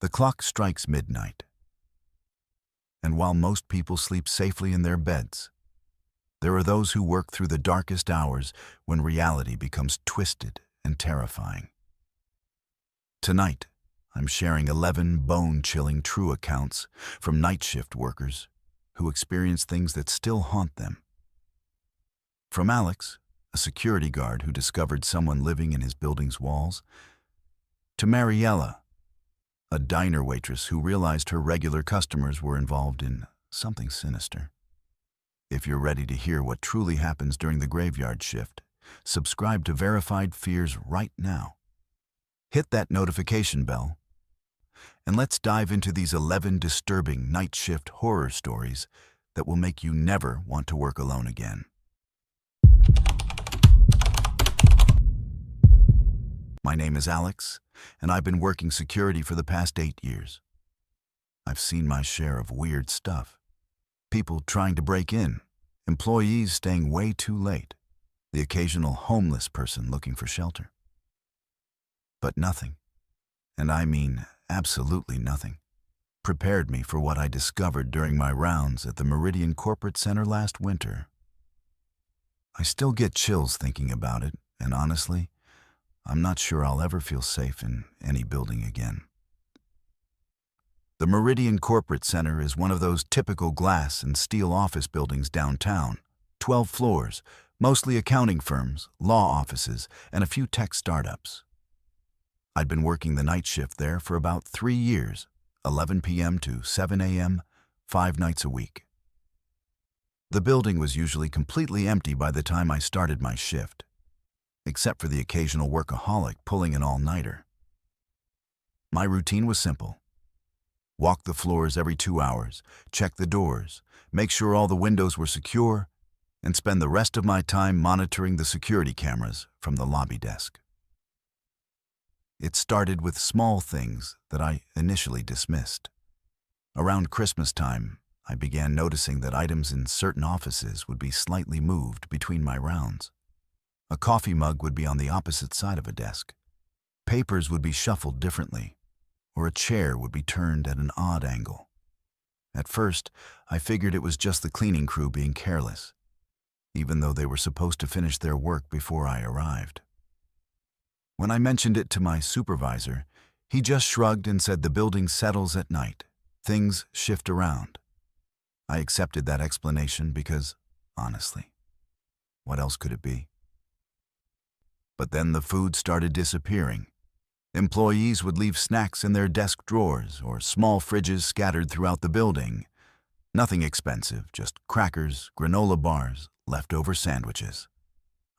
The clock strikes midnight, and while most people sleep safely in their beds, there are those who work through the darkest hours when reality becomes twisted and terrifying. Tonight, I'm sharing 11 bone-chilling true accounts from night shift workers who experience things that still haunt them. From Alex, a security guard who discovered someone living in his building's walls, to Mariella, a diner waitress who realized her regular customers were involved in something sinister. If you're ready to hear what truly happens during the graveyard shift, subscribe to Verified Fears right now. Hit that notification bell, and let's dive into these 11 disturbing night shift horror stories that will make you never want to work alone again. My name is Alex, and I've been working security for the past 8 years. I've seen my share of weird stuff. People trying to break in, employees staying way too late, the occasional homeless person looking for shelter. But nothing, and I mean absolutely nothing, prepared me for what I discovered during my rounds at the Meridian Corporate Center last winter. I still get chills thinking about it, and honestly, I'm not sure I'll ever feel safe in any building again. The Meridian Corporate Center is one of those typical glass and steel office buildings downtown, 12 floors, mostly accounting firms, law offices, and a few tech startups. I'd been working the night shift there for about 3 years, 11 p.m. to 7 a.m., 5 nights a week. The building was usually completely empty by the time I started my shift, except for the occasional workaholic pulling an all-nighter. My routine was simple. Walk the floors every 2 hours, check the doors, make sure all the windows were secure, and spend the rest of my time monitoring the security cameras from the lobby desk. It started with small things that I initially dismissed. Around Christmas time, I began noticing that items in certain offices would be slightly moved between my rounds. A coffee mug would be on the opposite side of a desk. Papers would be shuffled differently, or a chair would be turned at an odd angle. At first, I figured it was just the cleaning crew being careless, even though they were supposed to finish their work before I arrived. When I mentioned it to my supervisor, he just shrugged and said the building settles at night. Things shift around. I accepted that explanation because, honestly, what else could it be? But then the food started disappearing. Employees would leave snacks in their desk drawers or small fridges scattered throughout the building. Nothing expensive, just crackers, granola bars, leftover sandwiches.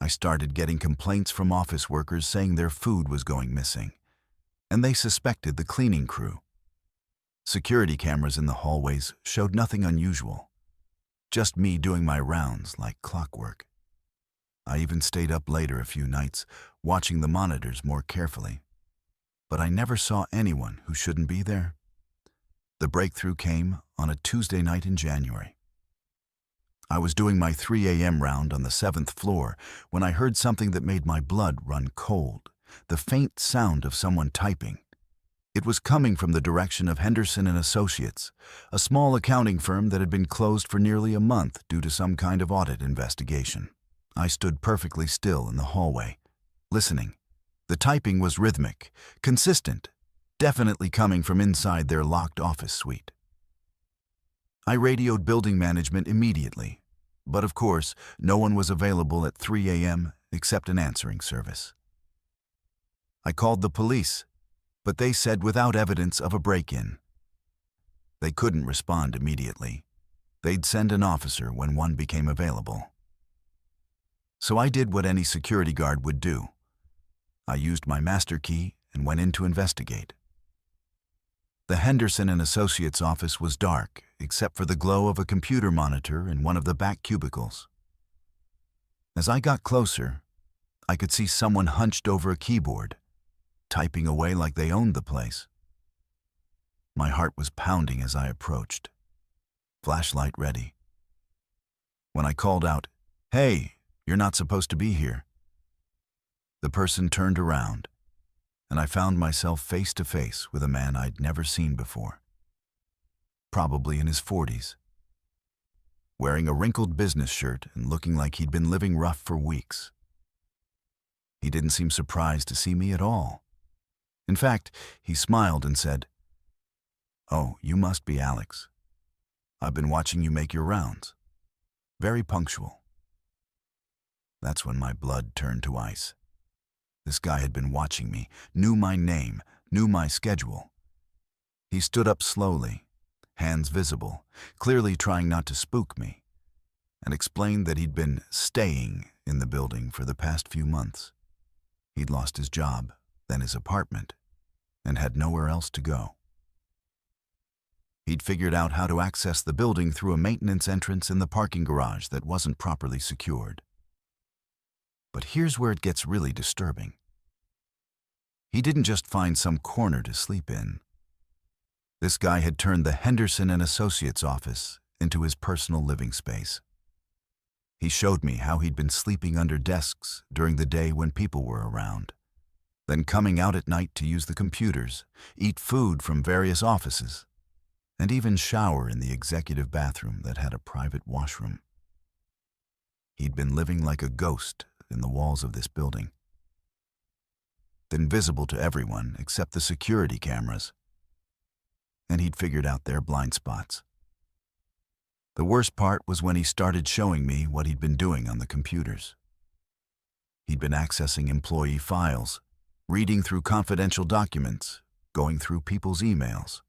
I started getting complaints from office workers saying their food was going missing, and they suspected the cleaning crew. Security cameras in the hallways showed nothing unusual, just me doing my rounds like clockwork. I even stayed up later a few nights, watching the monitors more carefully. But I never saw anyone who shouldn't be there. The breakthrough came on a Tuesday night in January. I was doing my 3 a.m. round on the 7th floor when I heard something that made my blood run cold, the faint sound of someone typing. It was coming from the direction of Henderson & Associates, a small accounting firm that had been closed for nearly a month due to some kind of audit investigation. I stood perfectly still in the hallway, listening. The typing was rhythmic, consistent, definitely coming from inside their locked office suite. I radioed building management immediately, but of course, no one was available at 3 a.m. except an answering service. I called the police, but they said without evidence of a break-in. They couldn't respond immediately. They'd send an officer when one became available. So I did what any security guard would do. I used my master key and went in to investigate. The Henderson & Associates office was dark, except for the glow of a computer monitor in one of the back cubicles. As I got closer, I could see someone hunched over a keyboard, typing away like they owned the place. My heart was pounding as I approached, flashlight ready. When I called out, "Hey, you're not supposed to be here," the person turned around, and I found myself face to face with a man I'd never seen before. Probably in his 40s. Wearing a wrinkled business shirt and looking like he'd been living rough for weeks. He didn't seem surprised to see me at all. In fact, he smiled and said, "Oh, you must be Alex. I've been watching you make your rounds. Very punctual." That's when my blood turned to ice. This guy had been watching me, knew my name, knew my schedule. He stood up slowly, hands visible, clearly trying not to spook me, and explained that he'd been staying in the building for the past few months. He'd lost his job, then his apartment, and had nowhere else to go. He'd figured out how to access the building through a maintenance entrance in the parking garage that wasn't properly secured. But here's where it gets really disturbing. He didn't just find some corner to sleep in. This guy had turned the Henderson and Associates office into his personal living space. He showed me how he'd been sleeping under desks during the day when people were around, then coming out at night to use the computers, eat food from various offices, and even shower in the executive bathroom that had a private washroom. He'd been living like a ghost in the walls of this building, invisible to everyone except the security cameras, and he'd figured out their blind spots. The worst part was when he started showing me what he'd been doing on the computers. He'd been accessing employee files, reading through confidential documents, going through people's emails.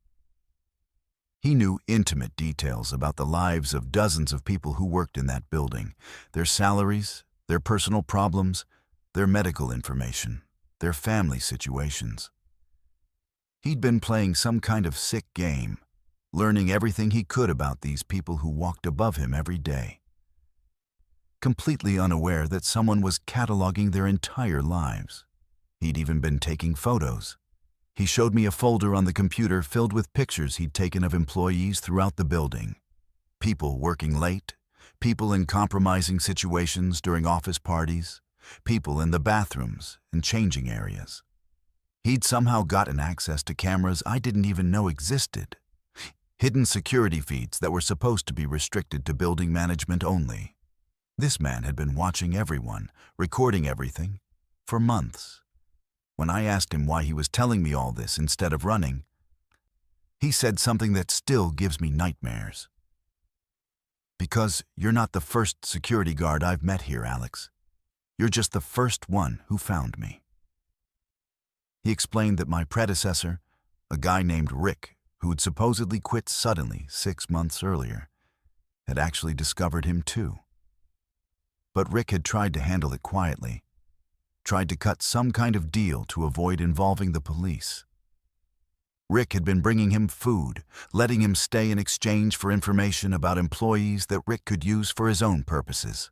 He knew intimate details about the lives of dozens of people who worked in that building, their salaries, their personal problems, their medical information, their family situations. He'd been playing some kind of sick game, learning everything he could about these people who walked above him every day. Completely unaware that someone was cataloging their entire lives. He'd even been taking photos. He showed me a folder on the computer filled with pictures he'd taken of employees throughout the building. People working late, people in compromising situations during office parties, people in the bathrooms and changing areas. He'd somehow gotten access to cameras I didn't even know existed. Hidden security feeds that were supposed to be restricted to building management only. This man had been watching everyone, recording everything, for months. When I asked him why he was telling me all this instead of running, he said something that still gives me nightmares. "Because you're not the first security guard I've met here, Alex. You're just the first one who found me." He explained that my predecessor, a guy named Rick, who'd supposedly quit suddenly 6 months earlier, had actually discovered him too. But Rick had tried to handle it quietly, tried to cut some kind of deal to avoid involving the police. Rick had been bringing him food, letting him stay in exchange for information about employees that Rick could use for his own purposes.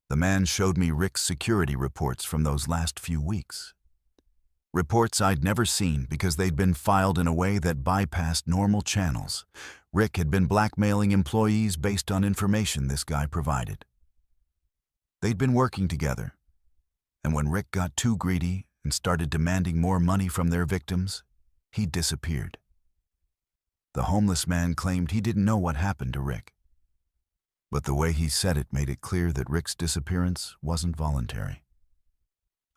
The man showed me Rick's security reports from those last few weeks. Reports I'd never seen because they'd been filed in a way that bypassed normal channels. Rick had been blackmailing employees based on information this guy provided. They'd been working together, and when Rick got too greedy and started demanding more money from their victims, he disappeared. The homeless man claimed he didn't know what happened to Rick, but the way he said it made it clear that Rick's disappearance wasn't voluntary.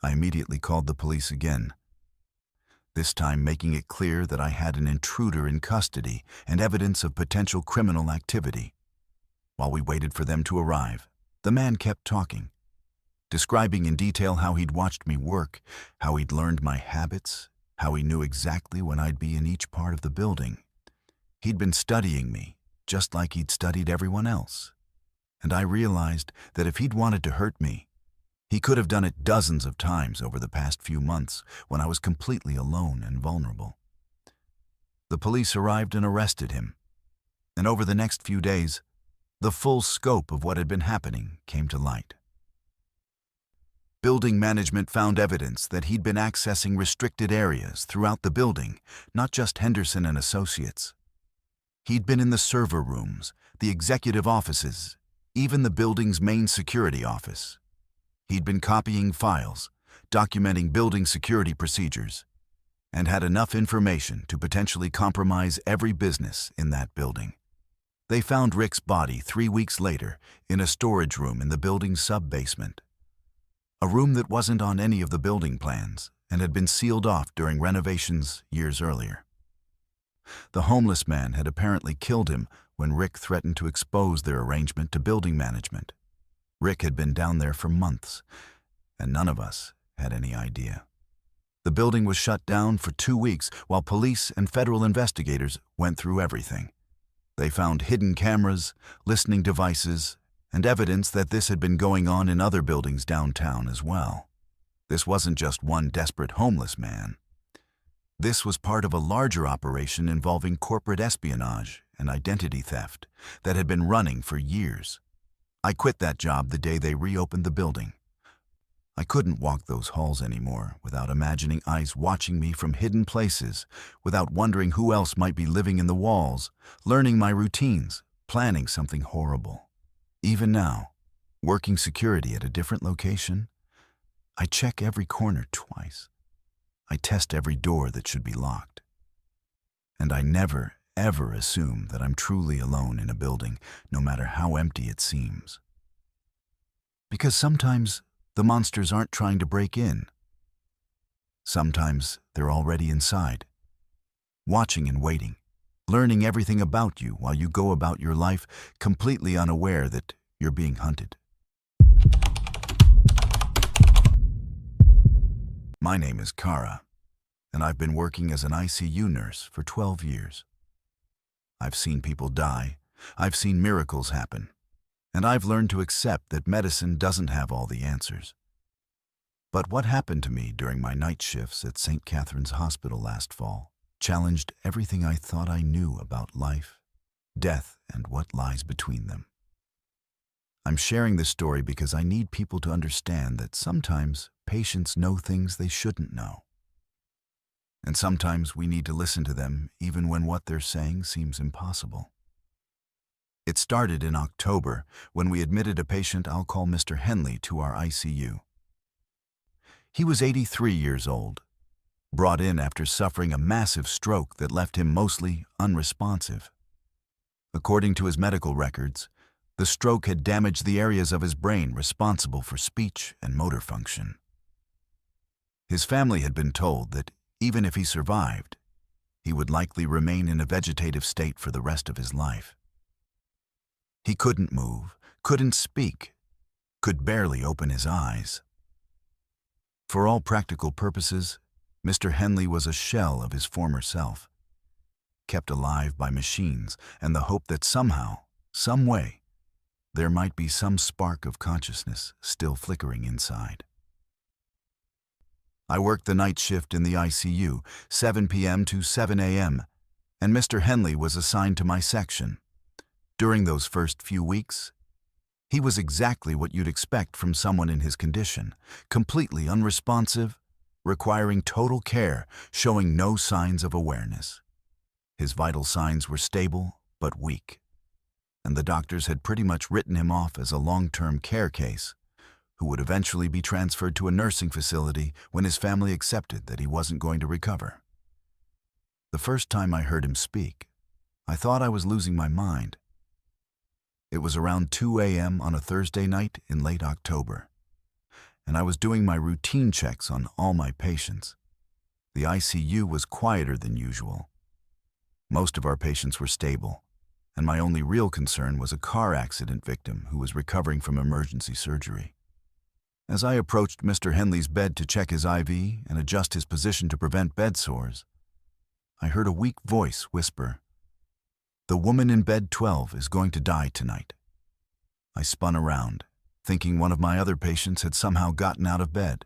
I immediately called the police again, this time making it clear that I had an intruder in custody and evidence of potential criminal activity. While we waited for them to arrive, the man kept talking, describing in detail how he'd watched me work, how he'd learned my habits, how he knew exactly when I'd be in each part of the building. He'd been studying me, just like he'd studied everyone else. And I realized that if he'd wanted to hurt me, he could have done it dozens of times over the past few months when I was completely alone and vulnerable. The police arrived and arrested him, and over the next few days, the full scope of what had been happening came to light. Building management found evidence that he'd been accessing restricted areas throughout the building, not just Henderson and Associates. He'd been in the server rooms, the executive offices, even the building's main security office. He'd been copying files, documenting building security procedures, and had enough information to potentially compromise every business in that building. They found Rick's body 3 weeks later in a storage room in the building's sub-basement, a room that wasn't on any of the building plans and had been sealed off during renovations years earlier. The homeless man had apparently killed him when Rick threatened to expose their arrangement to building management. Rick had been down there for months, and none of us had any idea. The building was shut down for 2 weeks while police and federal investigators went through everything. They found hidden cameras, listening devices, and evidence that this had been going on in other buildings downtown as well. This wasn't just one desperate homeless man. This was part of a larger operation involving corporate espionage and identity theft that had been running for years. I quit that job the day they reopened the building. I couldn't walk those halls anymore without imagining eyes watching me from hidden places, without wondering who else might be living in the walls, learning my routines, planning something horrible. Even now, working security at a different location, I check every corner twice. I test every door that should be locked. And I never, ever assume that I'm truly alone in a building, no matter how empty it seems. Because sometimes the monsters aren't trying to break in. Sometimes they're already inside, watching and waiting, learning everything about you while you go about your life completely unaware that you're being hunted. My name is Kara, and I've been working as an ICU nurse for 12 years. I've seen people die, I've seen miracles happen, and I've learned to accept that medicine doesn't have all the answers. But what happened to me during my night shifts at St. Catherine's Hospital last fall challenged everything I thought I knew about life, death, and what lies between them. I'm sharing this story because I need people to understand that sometimes patients know things they shouldn't know. And sometimes we need to listen to them even when what they're saying seems impossible. It started in October when we admitted a patient I'll call Mr. Henley to our ICU. He was 83 years old, brought in after suffering a massive stroke that left him mostly unresponsive. According to his medical records, the stroke had damaged the areas of his brain responsible for speech and motor function. His family had been told that even if he survived, he would likely remain in a vegetative state for the rest of his life. He couldn't move, couldn't speak, could barely open his eyes. For all practical purposes, Mr. Henley was a shell of his former self, kept alive by machines and the hope that somehow, some way, there might be some spark of consciousness still flickering inside. I worked the night shift in the ICU, 7 p.m. to 7 a.m., and Mr. Henley was assigned to my section. During those first few weeks, he was exactly what you'd expect from someone in his condition, completely unresponsive, requiring total care, showing no signs of awareness. His vital signs were stable but weak, and the doctors had pretty much written him off as a long-term care case, who would eventually be transferred to a nursing facility when his family accepted that he wasn't going to recover. The first time I heard him speak, I thought I was losing my mind. It was around 2 a.m. on a Thursday night in late October, and I was doing my routine checks on all my patients. The ICU was quieter than usual. Most of our patients were stable, and my only real concern was a car accident victim who was recovering from emergency surgery. As I approached Mr. Henley's bed to check his IV and adjust his position to prevent bed sores, I heard a weak voice whisper, "The woman in bed 12 is going to die tonight." I spun around, thinking one of my other patients had somehow gotten out of bed.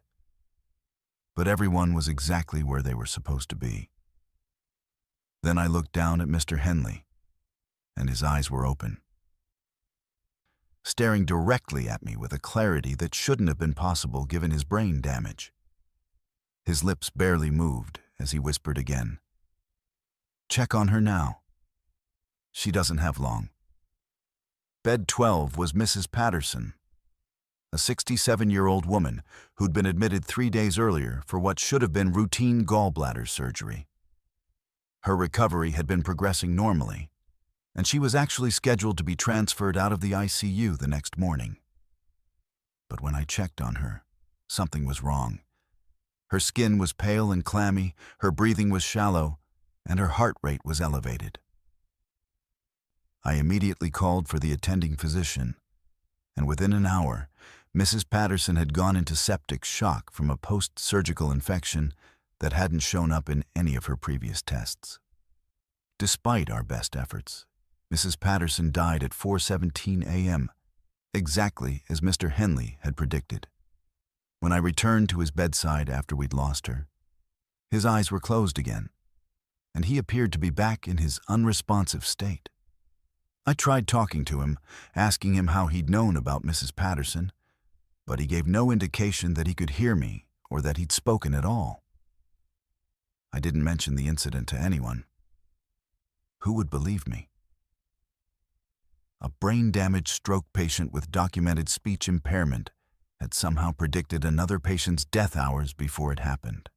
But everyone was exactly where they were supposed to be. Then I looked down at Mr. Henley, and his eyes were open, staring directly at me with a clarity that shouldn't have been possible given his brain damage. His lips barely moved as he whispered again, "Check on her now. She doesn't have long." Bed 12 was Mrs. Patterson. a 67-year-old woman who'd been admitted 3 days earlier for what should have been routine gallbladder surgery. Her recovery had been progressing normally, and she was actually scheduled to be transferred out of the ICU the next morning. But when I checked on her, something was wrong. Her skin was pale and clammy, her breathing was shallow, and her heart rate was elevated. I immediately called for the attending physician, and within an hour, Mrs. Patterson had gone into septic shock from a post-surgical infection that hadn't shown up in any of her previous tests. Despite our best efforts, Mrs. Patterson died at 4:17 a.m., exactly as Mr. Henley had predicted. When I returned to his bedside after we'd lost her, his eyes were closed again, and he appeared to be back in his unresponsive state. I tried talking to him, asking him how he'd known about Mrs. Patterson, but he gave no indication that he could hear me or that he'd spoken at all. I didn't mention the incident to anyone. Who would believe me? A brain-damaged stroke patient with documented speech impairment had somehow predicted another patient's death hours before it happened.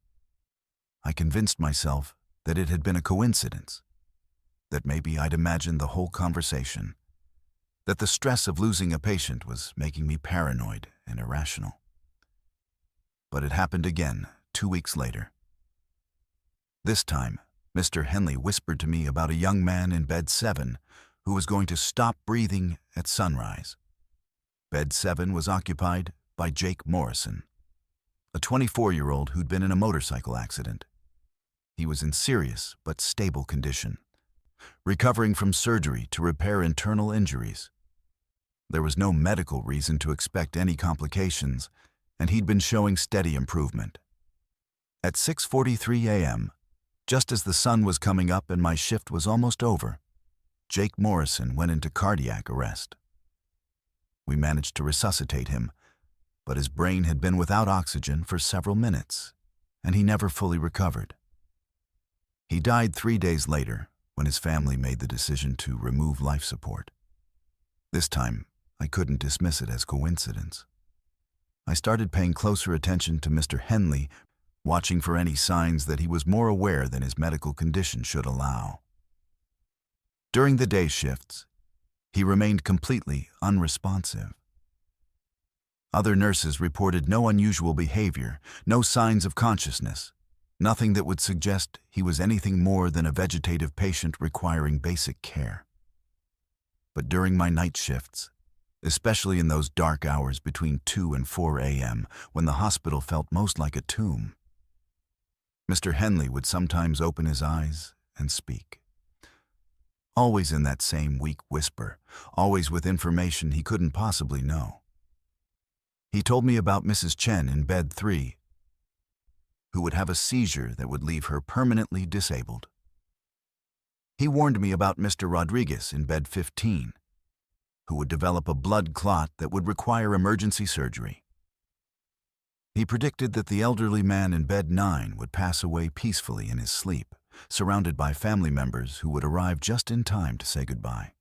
I convinced myself that it had been a coincidence, that maybe I'd imagined the whole conversation, that the stress of losing a patient was making me paranoid and irrational. But it happened again 2 weeks later. This time, Mr. Henley whispered to me about a young man in bed 7 who was going to stop breathing at sunrise. Bed 7 was occupied by Jake Morrison, a 24-year-old who'd been in a motorcycle accident. He was in serious but stable condition, recovering from surgery to repair internal injuries. There was no medical reason to expect any complications, and he'd been showing steady improvement. At 6:43 a.m., just as the sun was coming up and my shift was almost over, Jake Morrison went into cardiac arrest. We managed to resuscitate him, but his brain had been without oxygen for several minutes, and he never fully recovered. He died 3 days later when his family made the decision to remove life support. This time, I couldn't dismiss it as coincidence. I started paying closer attention to Mr. Henley, watching for any signs that he was more aware than his medical condition should allow. During the day shifts, he remained completely unresponsive. Other nurses reported no unusual behavior, no signs of consciousness, nothing that would suggest he was anything more than a vegetative patient requiring basic care. But during my night shifts, especially in those dark hours between 2 and 4 a.m., when the hospital felt most like a tomb, Mr. Henley would sometimes open his eyes and speak. Always in that same weak whisper, always with information he couldn't possibly know. He told me about Mrs. Chen in bed 3, who would have a seizure that would leave her permanently disabled. He warned me about Mr. Rodriguez in bed 15, who would develop a blood clot that would require emergency surgery. He predicted that the elderly man in bed 9 would pass away peacefully in his sleep, surrounded by family members who would arrive just in time to say goodbye.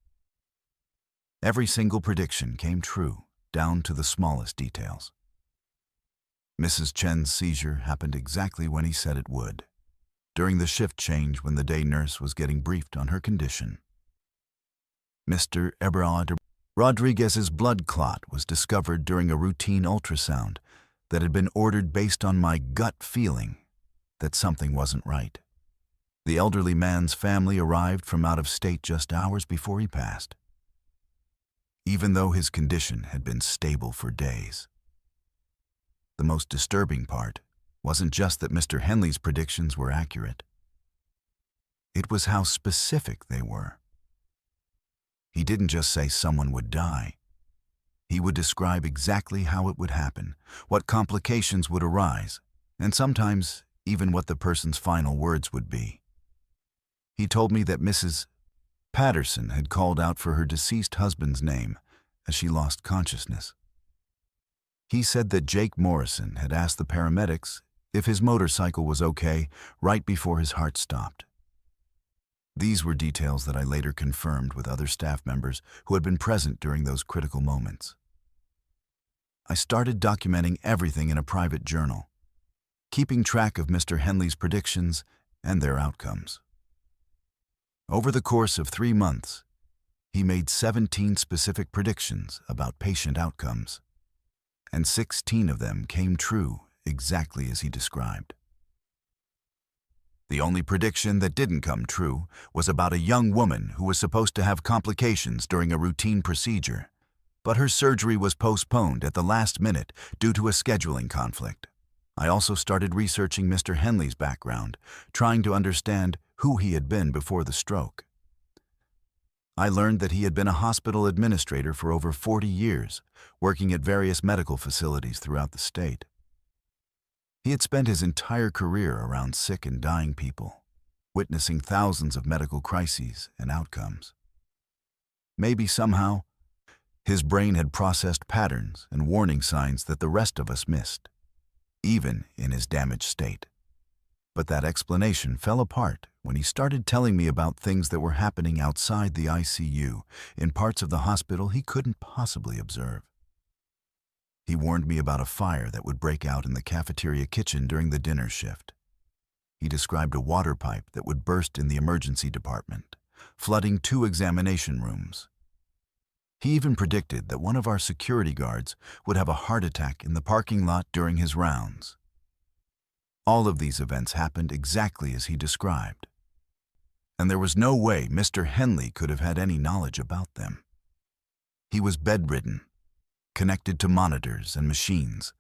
Every single prediction came true, down to the smallest details. Mrs. Chen's seizure happened exactly when he said it would, during the shift change when the day nurse was getting briefed on her condition. Mr. Eberhard Rodriguez's blood clot was discovered during a routine ultrasound that had been ordered based on my gut feeling that something wasn't right. The elderly man's family arrived from out of state just hours before he passed, even though his condition had been stable for days. The most disturbing part wasn't just that Mr. Henley's predictions were accurate. It was how specific they were. He didn't just say someone would die. He would describe exactly how it would happen, what complications would arise, and sometimes even what the person's final words would be. He told me that Mrs. Patterson had called out for her deceased husband's name as she lost consciousness. He said that Jake Morrison had asked the paramedics if his motorcycle was okay right before his heart stopped. These were details that I later confirmed with other staff members who had been present during those critical moments. I started documenting everything in a private journal, keeping track of Mr. Henley's predictions and their outcomes. Over the course of 3 months, he made 17 specific predictions about patient outcomes, and 16 of them came true exactly as he described. The only prediction that didn't come true was about a young woman who was supposed to have complications during a routine procedure, but her surgery was postponed at the last minute due to a scheduling conflict. I also started researching Mr. Henley's background, trying to understand who he had been before the stroke. I learned that he had been a hospital administrator for over 40 years, working at various medical facilities throughout the state. He had spent his entire career around sick and dying people, witnessing thousands of medical crises and outcomes. Maybe somehow, his brain had processed patterns and warning signs that the rest of us missed, even in his damaged state. But that explanation fell apart when he started telling me about things that were happening outside the ICU in parts of the hospital he couldn't possibly observe. He warned me about a fire that would break out in the cafeteria kitchen during the dinner shift. He described a water pipe that would burst in the emergency department, flooding 2 examination rooms. He even predicted that one of our security guards would have a heart attack in the parking lot during his rounds. All of these events happened exactly as he described, and there was no way Mr. Henley could have had any knowledge about them. He was bedridden, connected to monitors and machines,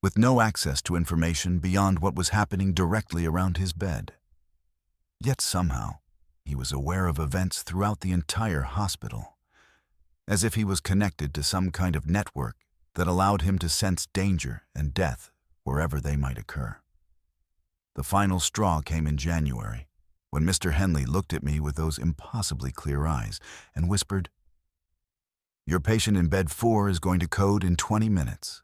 with no access to information beyond what was happening directly around his bed. Yet somehow, he was aware of events throughout the entire hospital, as if he was connected to some kind of network that allowed him to sense danger and death wherever they might occur. The final straw came in January, when Mr. Henley looked at me with those impossibly clear eyes and whispered, "Your patient in bed 4 is going to code in 20 minutes.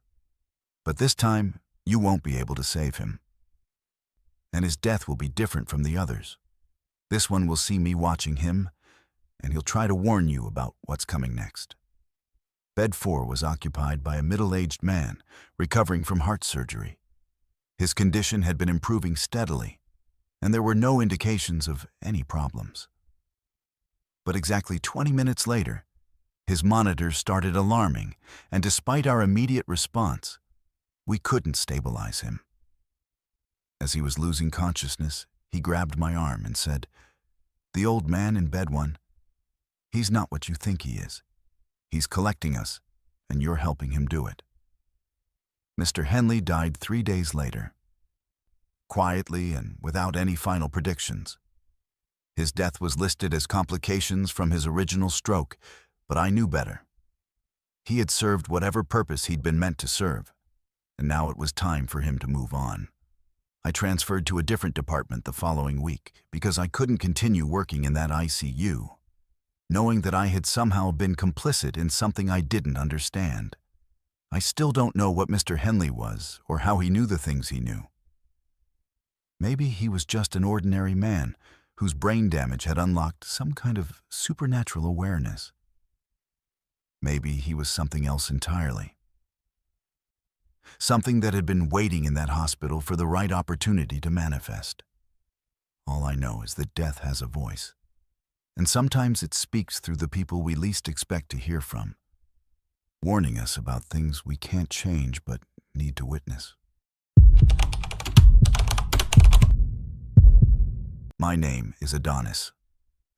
But this time, you won't be able to save him. And his death will be different from the others. This one will see me watching him, and he'll try to warn you about what's coming next." Bed 4 was occupied by a middle-aged man recovering from heart surgery. His condition had been improving steadily, and there were no indications of any problems. But exactly 20 minutes later, his monitors started alarming, and despite our immediate response, we couldn't stabilize him. As he was losing consciousness, he grabbed my arm and said, "The old man in bed 1, he's not what you think he is. He's collecting us, and you're helping him do it." Mr. Henley died 3 days later, quietly and without any final predictions. His death was listed as complications from his original stroke, but I knew better. He had served whatever purpose he'd been meant to serve, and now it was time for him to move on. I transferred to a different department the following week because I couldn't continue working in that ICU, knowing that I had somehow been complicit in something I didn't understand. I still don't know what Mr. Henley was or how he knew the things he knew. Maybe he was just an ordinary man whose brain damage had unlocked some kind of supernatural awareness. Maybe he was something else entirely. Something that had been waiting in that hospital for the right opportunity to manifest. All I know is that death has a voice, and sometimes it speaks through the people we least expect to hear from, warning us about things we can't change but need to witness. My name is Adonis,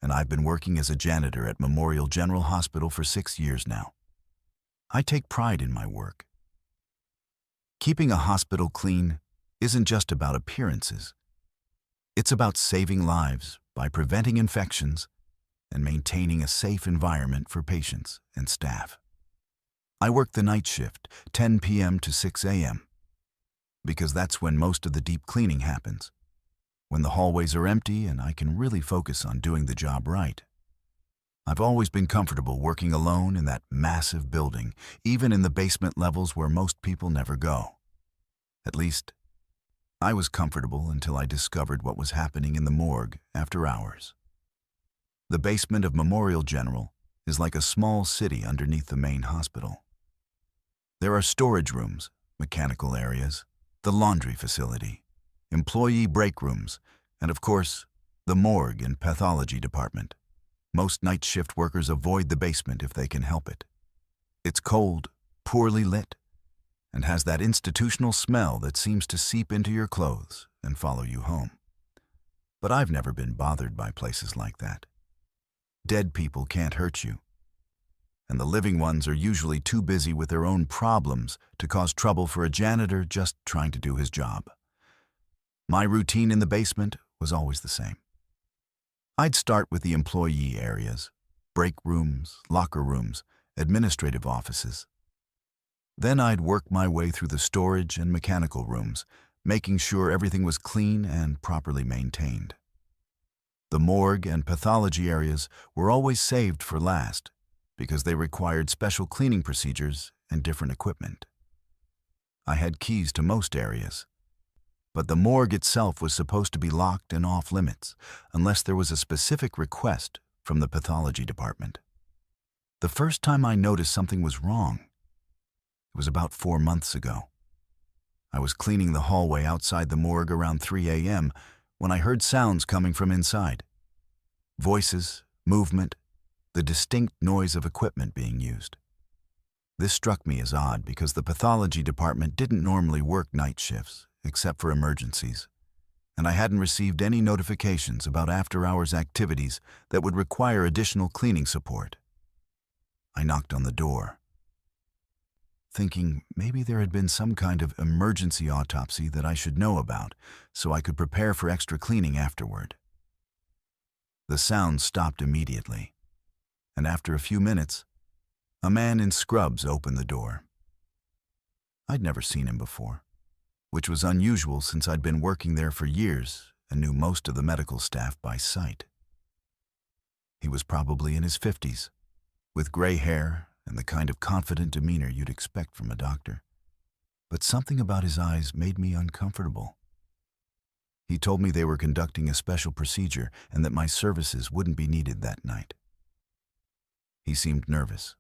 and I've been working as a janitor at Memorial General Hospital for 6 years now. I take pride in my work. Keeping a hospital clean isn't just about appearances. It's about saving lives by preventing infections and maintaining a safe environment for patients and staff. I work the night shift, 10 p.m. to 6 a.m., because that's when most of the deep cleaning happens, when the hallways are empty and I can really focus on doing the job right. I've always been comfortable working alone in that massive building, even in the basement levels where most people never go. At least, I was comfortable until I discovered what was happening in the morgue after hours. The basement of Memorial General is like a small city underneath the main hospital. There are storage rooms, mechanical areas, the laundry facility, employee break rooms, and of course, the morgue and pathology department. Most night shift workers avoid the basement if they can help it. It's cold, poorly lit, and has that institutional smell that seems to seep into your clothes and follow you home. But I've never been bothered by places like that. Dead people can't hurt you, and the living ones are usually too busy with their own problems to cause trouble for a janitor just trying to do his job. My routine in the basement was always the same. I'd start with the employee areas, break rooms, locker rooms, administrative offices. Then I'd work my way through the storage and mechanical rooms, making sure everything was clean and properly maintained. The morgue and pathology areas were always saved for last because they required special cleaning procedures and different equipment. I had keys to most areas, but the morgue itself was supposed to be locked and off limits unless there was a specific request from the pathology department. The first time I noticed something was wrong, it was about 4 months ago. I was cleaning the hallway outside the morgue around 3 a.m. when I heard sounds coming from inside. Voices, movement, the distinct noise of equipment being used. This struck me as odd because the pathology department didn't normally work night shifts, except for emergencies, and I hadn't received any notifications about after-hours activities that would require additional cleaning support. I knocked on the door, thinking maybe there had been some kind of emergency autopsy that I should know about so I could prepare for extra cleaning afterward. The sound stopped immediately, and after a few minutes, a man in scrubs opened the door. I'd never seen him before, which was unusual since I'd been working there for years and knew most of the medical staff by sight. He was probably in his 50s, with gray hair and the kind of confident demeanor you'd expect from a doctor. But something about his eyes made me uncomfortable. He told me they were conducting a special procedure and that my services wouldn't be needed that night. He seemed nervous,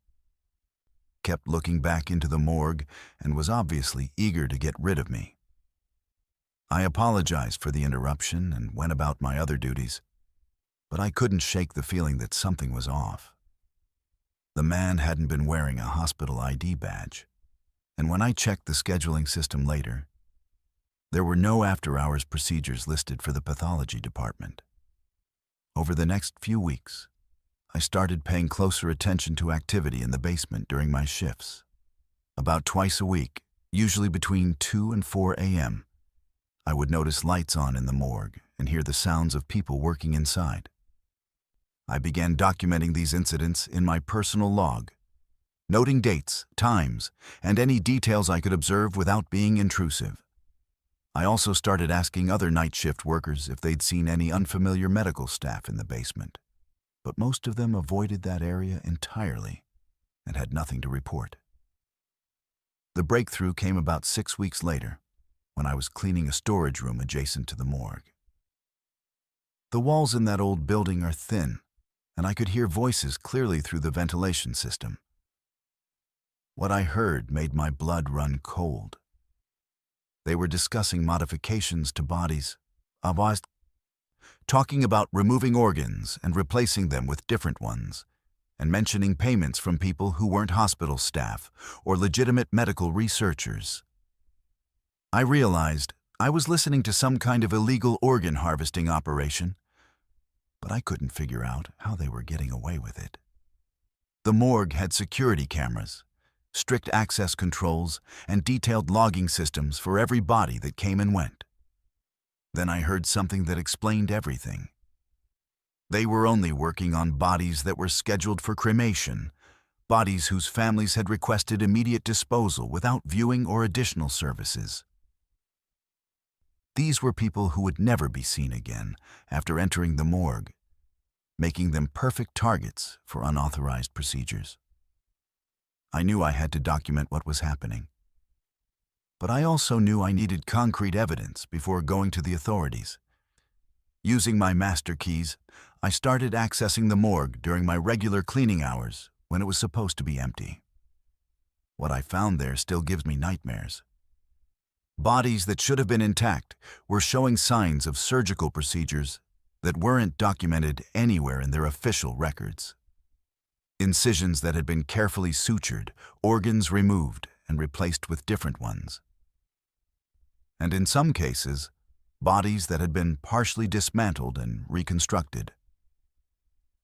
kept looking back into the morgue, and was obviously eager to get rid of me. I apologized for the interruption and went about my other duties, but I couldn't shake the feeling that something was off. The man hadn't been wearing a hospital ID badge, and when I checked the scheduling system later, there were no after-hours procedures listed for the pathology department. Over the next few weeks, I started paying closer attention to activity in the basement during my shifts. About twice a week, usually between 2 and 4 a.m., I would notice lights on in the morgue and hear the sounds of people working inside. I began documenting these incidents in my personal log, noting dates, times, and any details I could observe without being intrusive. I also started asking other night shift workers if they'd seen any unfamiliar medical staff in the basement, but most of them avoided that area entirely and had nothing to report. The breakthrough came about 6 weeks later, when I was cleaning a storage room adjacent to the morgue. The walls in that old building are thin, and I could hear voices clearly through the ventilation system. What I heard made my blood run cold. They were discussing modifications to bodies, talking about removing organs and replacing them with different ones, and mentioning payments from people who weren't hospital staff or legitimate medical researchers. I realized I was listening to some kind of illegal organ harvesting operation, but I couldn't figure out how they were getting away with it. The morgue had security cameras, strict access controls, and detailed logging systems for every body that came and went. Then I heard something that explained everything. They were only working on bodies that were scheduled for cremation, bodies whose families had requested immediate disposal without viewing or additional services. These were people who would never be seen again after entering the morgue, making them perfect targets for unauthorized procedures. I knew I had to document what was happening, but I also knew I needed concrete evidence before going to the authorities. Using my master keys, I started accessing the morgue during my regular cleaning hours when it was supposed to be empty. What I found there still gives me nightmares. Bodies that should have been intact were showing signs of surgical procedures that weren't documented anywhere in their official records. Incisions that had been carefully sutured, organs removed and replaced with different ones. And in some cases, bodies that had been partially dismantled and reconstructed.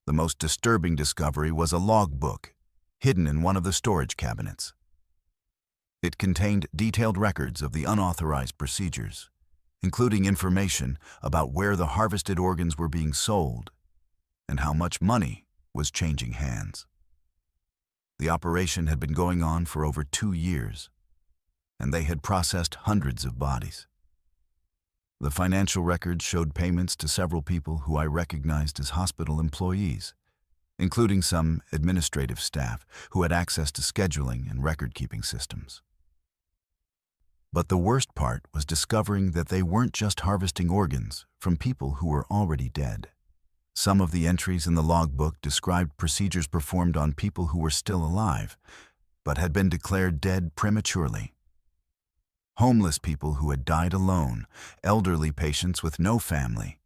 The most disturbing discovery was a logbook hidden in one of the storage cabinets. It contained detailed records of the unauthorized procedures, including information about where the harvested organs were being sold and how much money was changing hands. The operation had been going on for over 2 years, and they had processed hundreds of bodies. The financial records showed payments to several people who I recognized as hospital employees, including some administrative staff who had access to scheduling and record-keeping systems. But the worst part was discovering that they weren't just harvesting organs from people who were already dead. Some of the entries in the logbook described procedures performed on people who were still alive, but had been declared dead prematurely. Homeless people who had died alone, elderly patients with no family,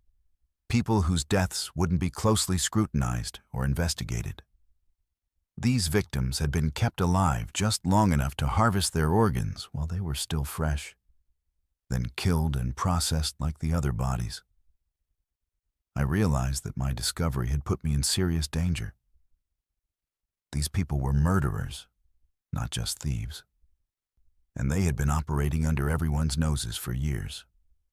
people whose deaths wouldn't be closely scrutinized or investigated. These victims had been kept alive just long enough to harvest their organs while they were still fresh, then killed and processed like the other bodies. I realized that my discovery had put me in serious danger. These people were murderers, not just thieves. And they had been operating under everyone's noses for years.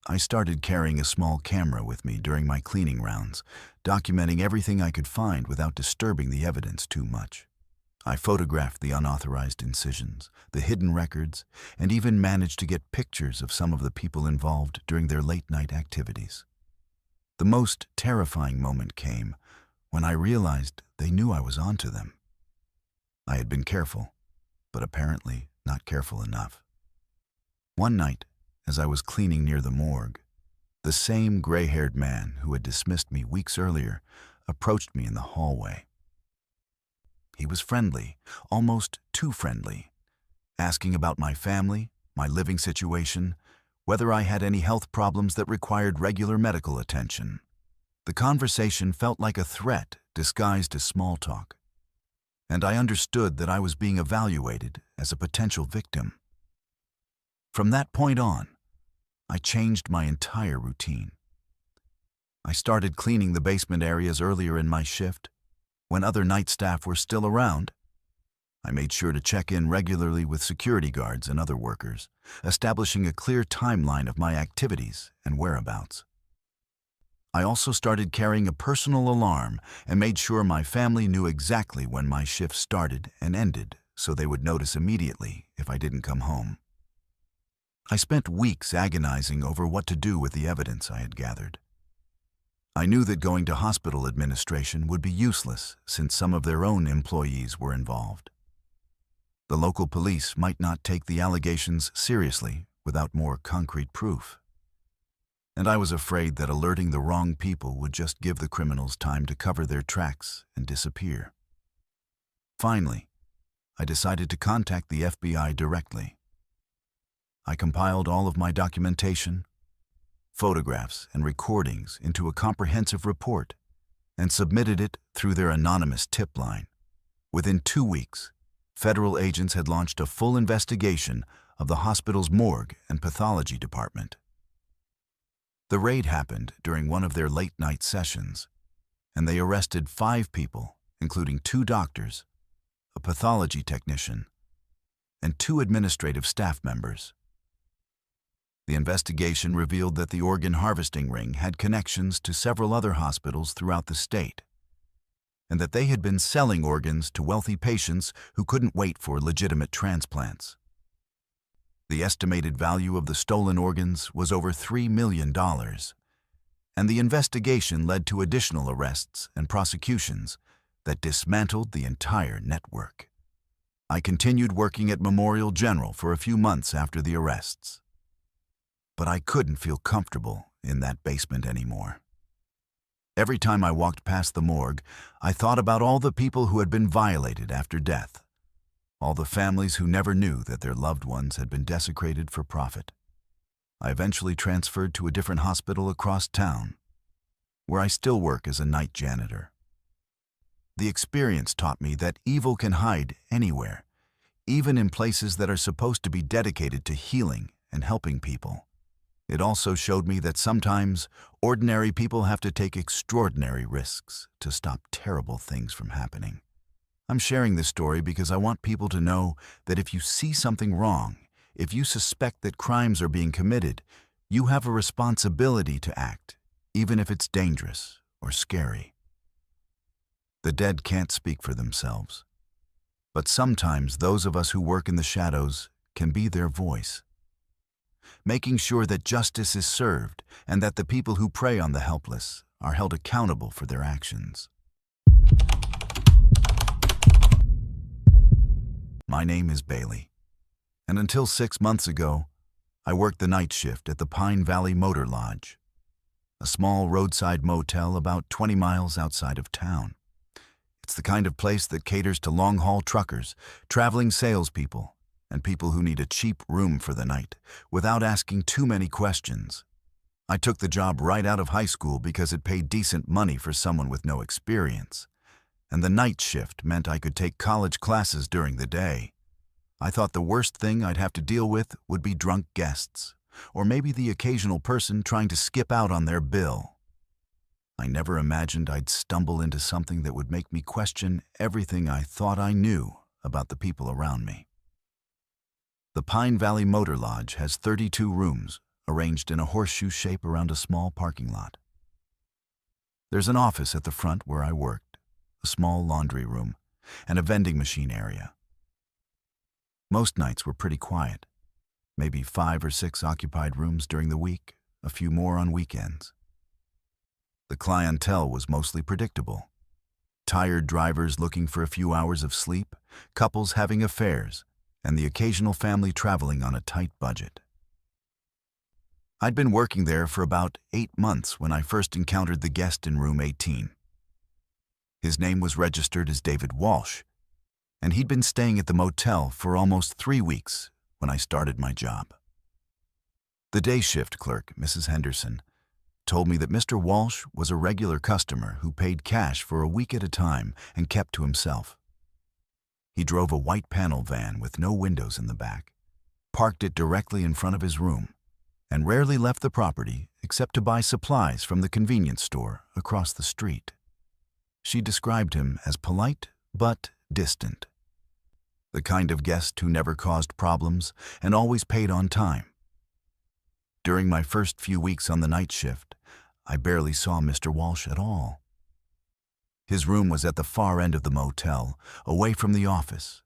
I started carrying a small camera with me during my cleaning rounds, documenting everything I could find without disturbing the evidence too much. I photographed the unauthorized incisions, the hidden records, and even managed to get pictures of some of the people involved during their late-night activities. The most terrifying moment came when I realized they knew I was onto them. I had been careful, but apparently not careful enough. One night, as I was cleaning near the morgue, the same gray-haired man who had dismissed me weeks earlier approached me in the hallway. He was friendly, almost too friendly, asking about my family, my living situation, whether I had any health problems that required regular medical attention. The conversation felt like a threat disguised as small talk, and I understood that I was being evaluated as a potential victim. From that point on, I changed my entire routine. I started cleaning the basement areas earlier in my shift. When other night staff were still around, I made sure to check in regularly with security guards and other workers, establishing a clear timeline of my activities and whereabouts. I also started carrying a personal alarm and made sure my family knew exactly when my shift started and ended, so they would notice immediately if I didn't come home. I spent weeks agonizing over what to do with the evidence I had gathered. I knew that going to hospital administration would be useless since some of their own employees were involved. The local police might not take the allegations seriously without more concrete proof. And I was afraid that alerting the wrong people would just give the criminals time to cover their tracks and disappear. Finally, I decided to contact the FBI directly. I compiled all of my documentation, photographs, and recordings into a comprehensive report and submitted it through their anonymous tip line. Within 2 weeks, federal agents had launched a full investigation of the hospital's morgue and pathology department. The raid happened during one of their late-night sessions, and they arrested 5 people, including 2 doctors, a pathology technician, and 2 administrative staff members. The investigation revealed that the organ harvesting ring had connections to several other hospitals throughout the state, and that they had been selling organs to wealthy patients who couldn't wait for legitimate transplants. The estimated value of the stolen organs was over $3 million, and the investigation led to additional arrests and prosecutions that dismantled the entire network. I continued working at Memorial General for a few months after the arrests. But I couldn't feel comfortable in that basement anymore. Every time I walked past the morgue, I thought about all the people who had been violated after death, all the families who never knew that their loved ones had been desecrated for profit. I eventually transferred to a different hospital across town, where I still work as a night janitor. The experience taught me that evil can hide anywhere, even in places that are supposed to be dedicated to healing and helping people. It also showed me that sometimes ordinary people have to take extraordinary risks to stop terrible things from happening. I'm sharing this story because I want people to know that if you see something wrong, if you suspect that crimes are being committed, you have a responsibility to act, even if it's dangerous or scary. The dead can't speak for themselves, but sometimes those of us who work in the shadows can be their voice, making sure that justice is served and that the people who prey on the helpless are held accountable for their actions. My name is Bailey, and until 6 months ago, I worked the night shift at the Pine Valley Motor Lodge, a small roadside motel about 20 miles outside of town. It's the kind of place that caters to long-haul truckers, traveling salespeople, and people who need a cheap room for the night without asking too many questions. I took the job right out of high school because it paid decent money for someone with no experience, and the night shift meant I could take college classes during the day. I thought the worst thing I'd have to deal with would be drunk guests, or maybe the occasional person trying to skip out on their bill. I never imagined I'd stumble into something that would make me question everything I thought I knew about the people around me. The Pine Valley Motor Lodge has 32 rooms arranged in a horseshoe shape around a small parking lot. There's an office at the front where I worked, a small laundry room, and a vending machine area. Most nights were pretty quiet, maybe 5 or 6 occupied rooms during the week, a few more on weekends. The clientele was mostly predictable. Tired drivers looking for a few hours of sleep, couples having affairs, and the occasional family traveling on a tight budget. I'd been working there for about 8 months when I first encountered the guest in room 18. His name was registered as David Walsh, and he'd been staying at the motel for almost 3 weeks when I started my job. The day shift clerk, Mrs. Henderson, told me that Mr. Walsh was a regular customer who paid cash for a week at a time and kept to himself. He drove a white panel van with no windows in the back, parked it directly in front of his room, and rarely left the property except to buy supplies from the convenience store across the street. She described him as polite but distant, the kind of guest who never caused problems and always paid on time. During my first few weeks on the night shift, I barely saw Mr. Walsh at all. His room was at the far end of the motel, away from the office,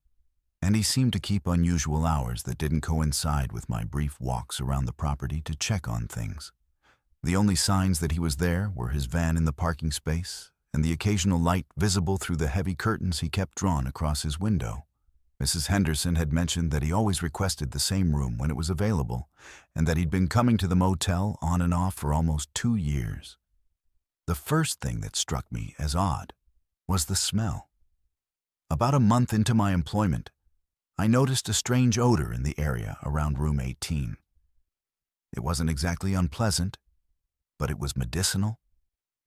and he seemed to keep unusual hours that didn't coincide with my brief walks around the property to check on things. The only signs that he was there were his van in the parking space and the occasional light visible through the heavy curtains he kept drawn across his window. Mrs. Henderson had mentioned that he always requested the same room when it was available, and that he'd been coming to the motel on and off for almost 2 years. The first thing that struck me as odd was the smell. About a month into my employment, I noticed a strange odor in the area around room 18. It wasn't exactly unpleasant, but it was medicinal,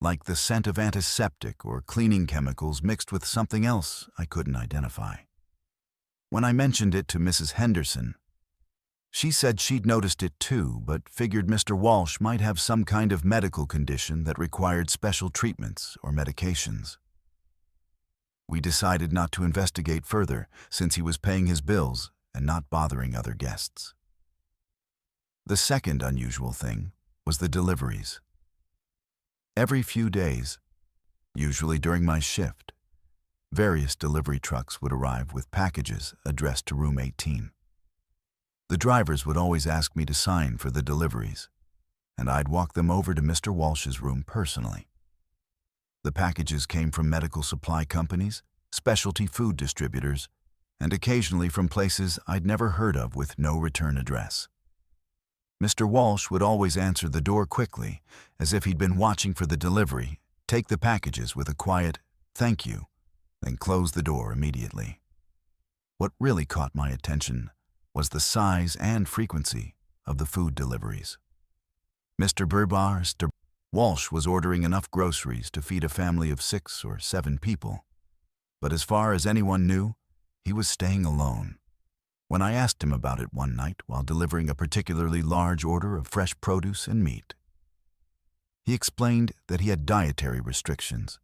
like the scent of antiseptic or cleaning chemicals mixed with something else I couldn't identify. When I mentioned it to Mrs. Henderson, she said she'd noticed it too, but figured Mr. Walsh might have some kind of medical condition that required special treatments or medications. We decided not to investigate further since he was paying his bills and not bothering other guests. The second unusual thing was the deliveries. Every few days, usually during my shift, various delivery trucks would arrive with packages addressed to room 18. The drivers would always ask me to sign for the deliveries, and I'd walk them over to Mr. Walsh's room personally. The packages came from medical supply companies, specialty food distributors, and occasionally from places I'd never heard of with no return address. Mr. Walsh would always answer the door quickly, as if he'd been watching for the delivery, take the packages with a quiet, "Thank you," then close the door immediately. What really caught my attention was the size and frequency of the food deliveries. Mr. Walsh was ordering enough groceries to feed a family of 6 or 7 people, but as far as anyone knew, he was staying alone. When I asked him about it one night while delivering a particularly large order of fresh produce and meat, he explained that he had dietary restrictions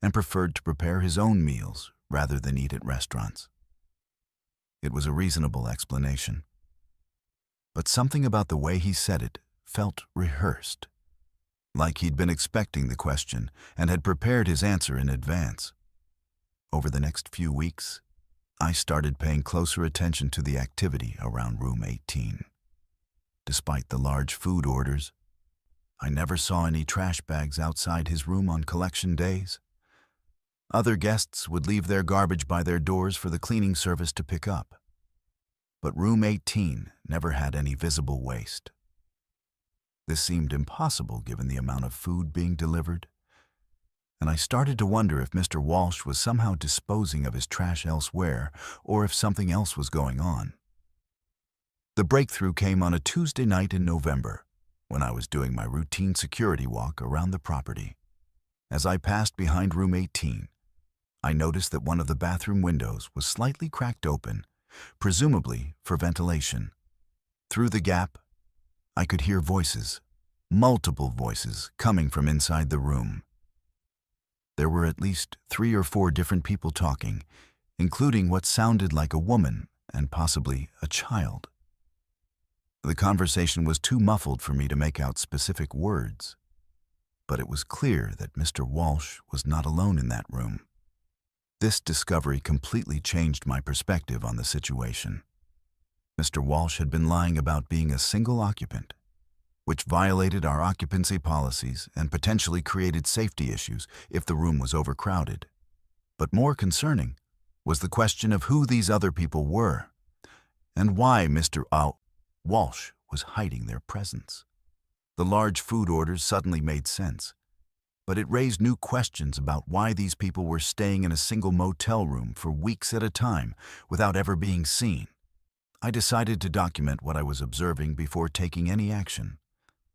and preferred to prepare his own meals rather than eat at restaurants. It was a reasonable explanation, but something about the way he said it felt rehearsed, like he'd been expecting the question and had prepared his answer in advance. Over the next few weeks, I started paying closer attention to the activity around room 18. Despite the large food orders, I never saw any trash bags outside his room on collection days. Other guests would leave their garbage by their doors for the cleaning service to pick up. But room 18 never had any visible waste. This seemed impossible given the amount of food being delivered, and I started to wonder if Mr. Walsh was somehow disposing of his trash elsewhere or if something else was going on. The breakthrough came on a Tuesday night in November, when I was doing my routine security walk around the property. As I passed behind room 18, I noticed that one of the bathroom windows was slightly cracked open, presumably for ventilation. Through the gap, I could hear voices, multiple voices, coming from inside the room. There were at least 3 or 4 different people talking, including what sounded like a woman and possibly a child. The conversation was too muffled for me to make out specific words, but it was clear that Mr. Walsh was not alone in that room. This discovery completely changed my perspective on the situation. Mr. Walsh had been lying about being a single occupant, which violated our occupancy policies and potentially created safety issues if the room was overcrowded. But more concerning was the question of who these other people were and why Mr. Walsh was hiding their presence. The large food orders suddenly made sense, but it raised new questions about why these people were staying in a single motel room for weeks at a time without ever being seen. I decided to document what I was observing before taking any action.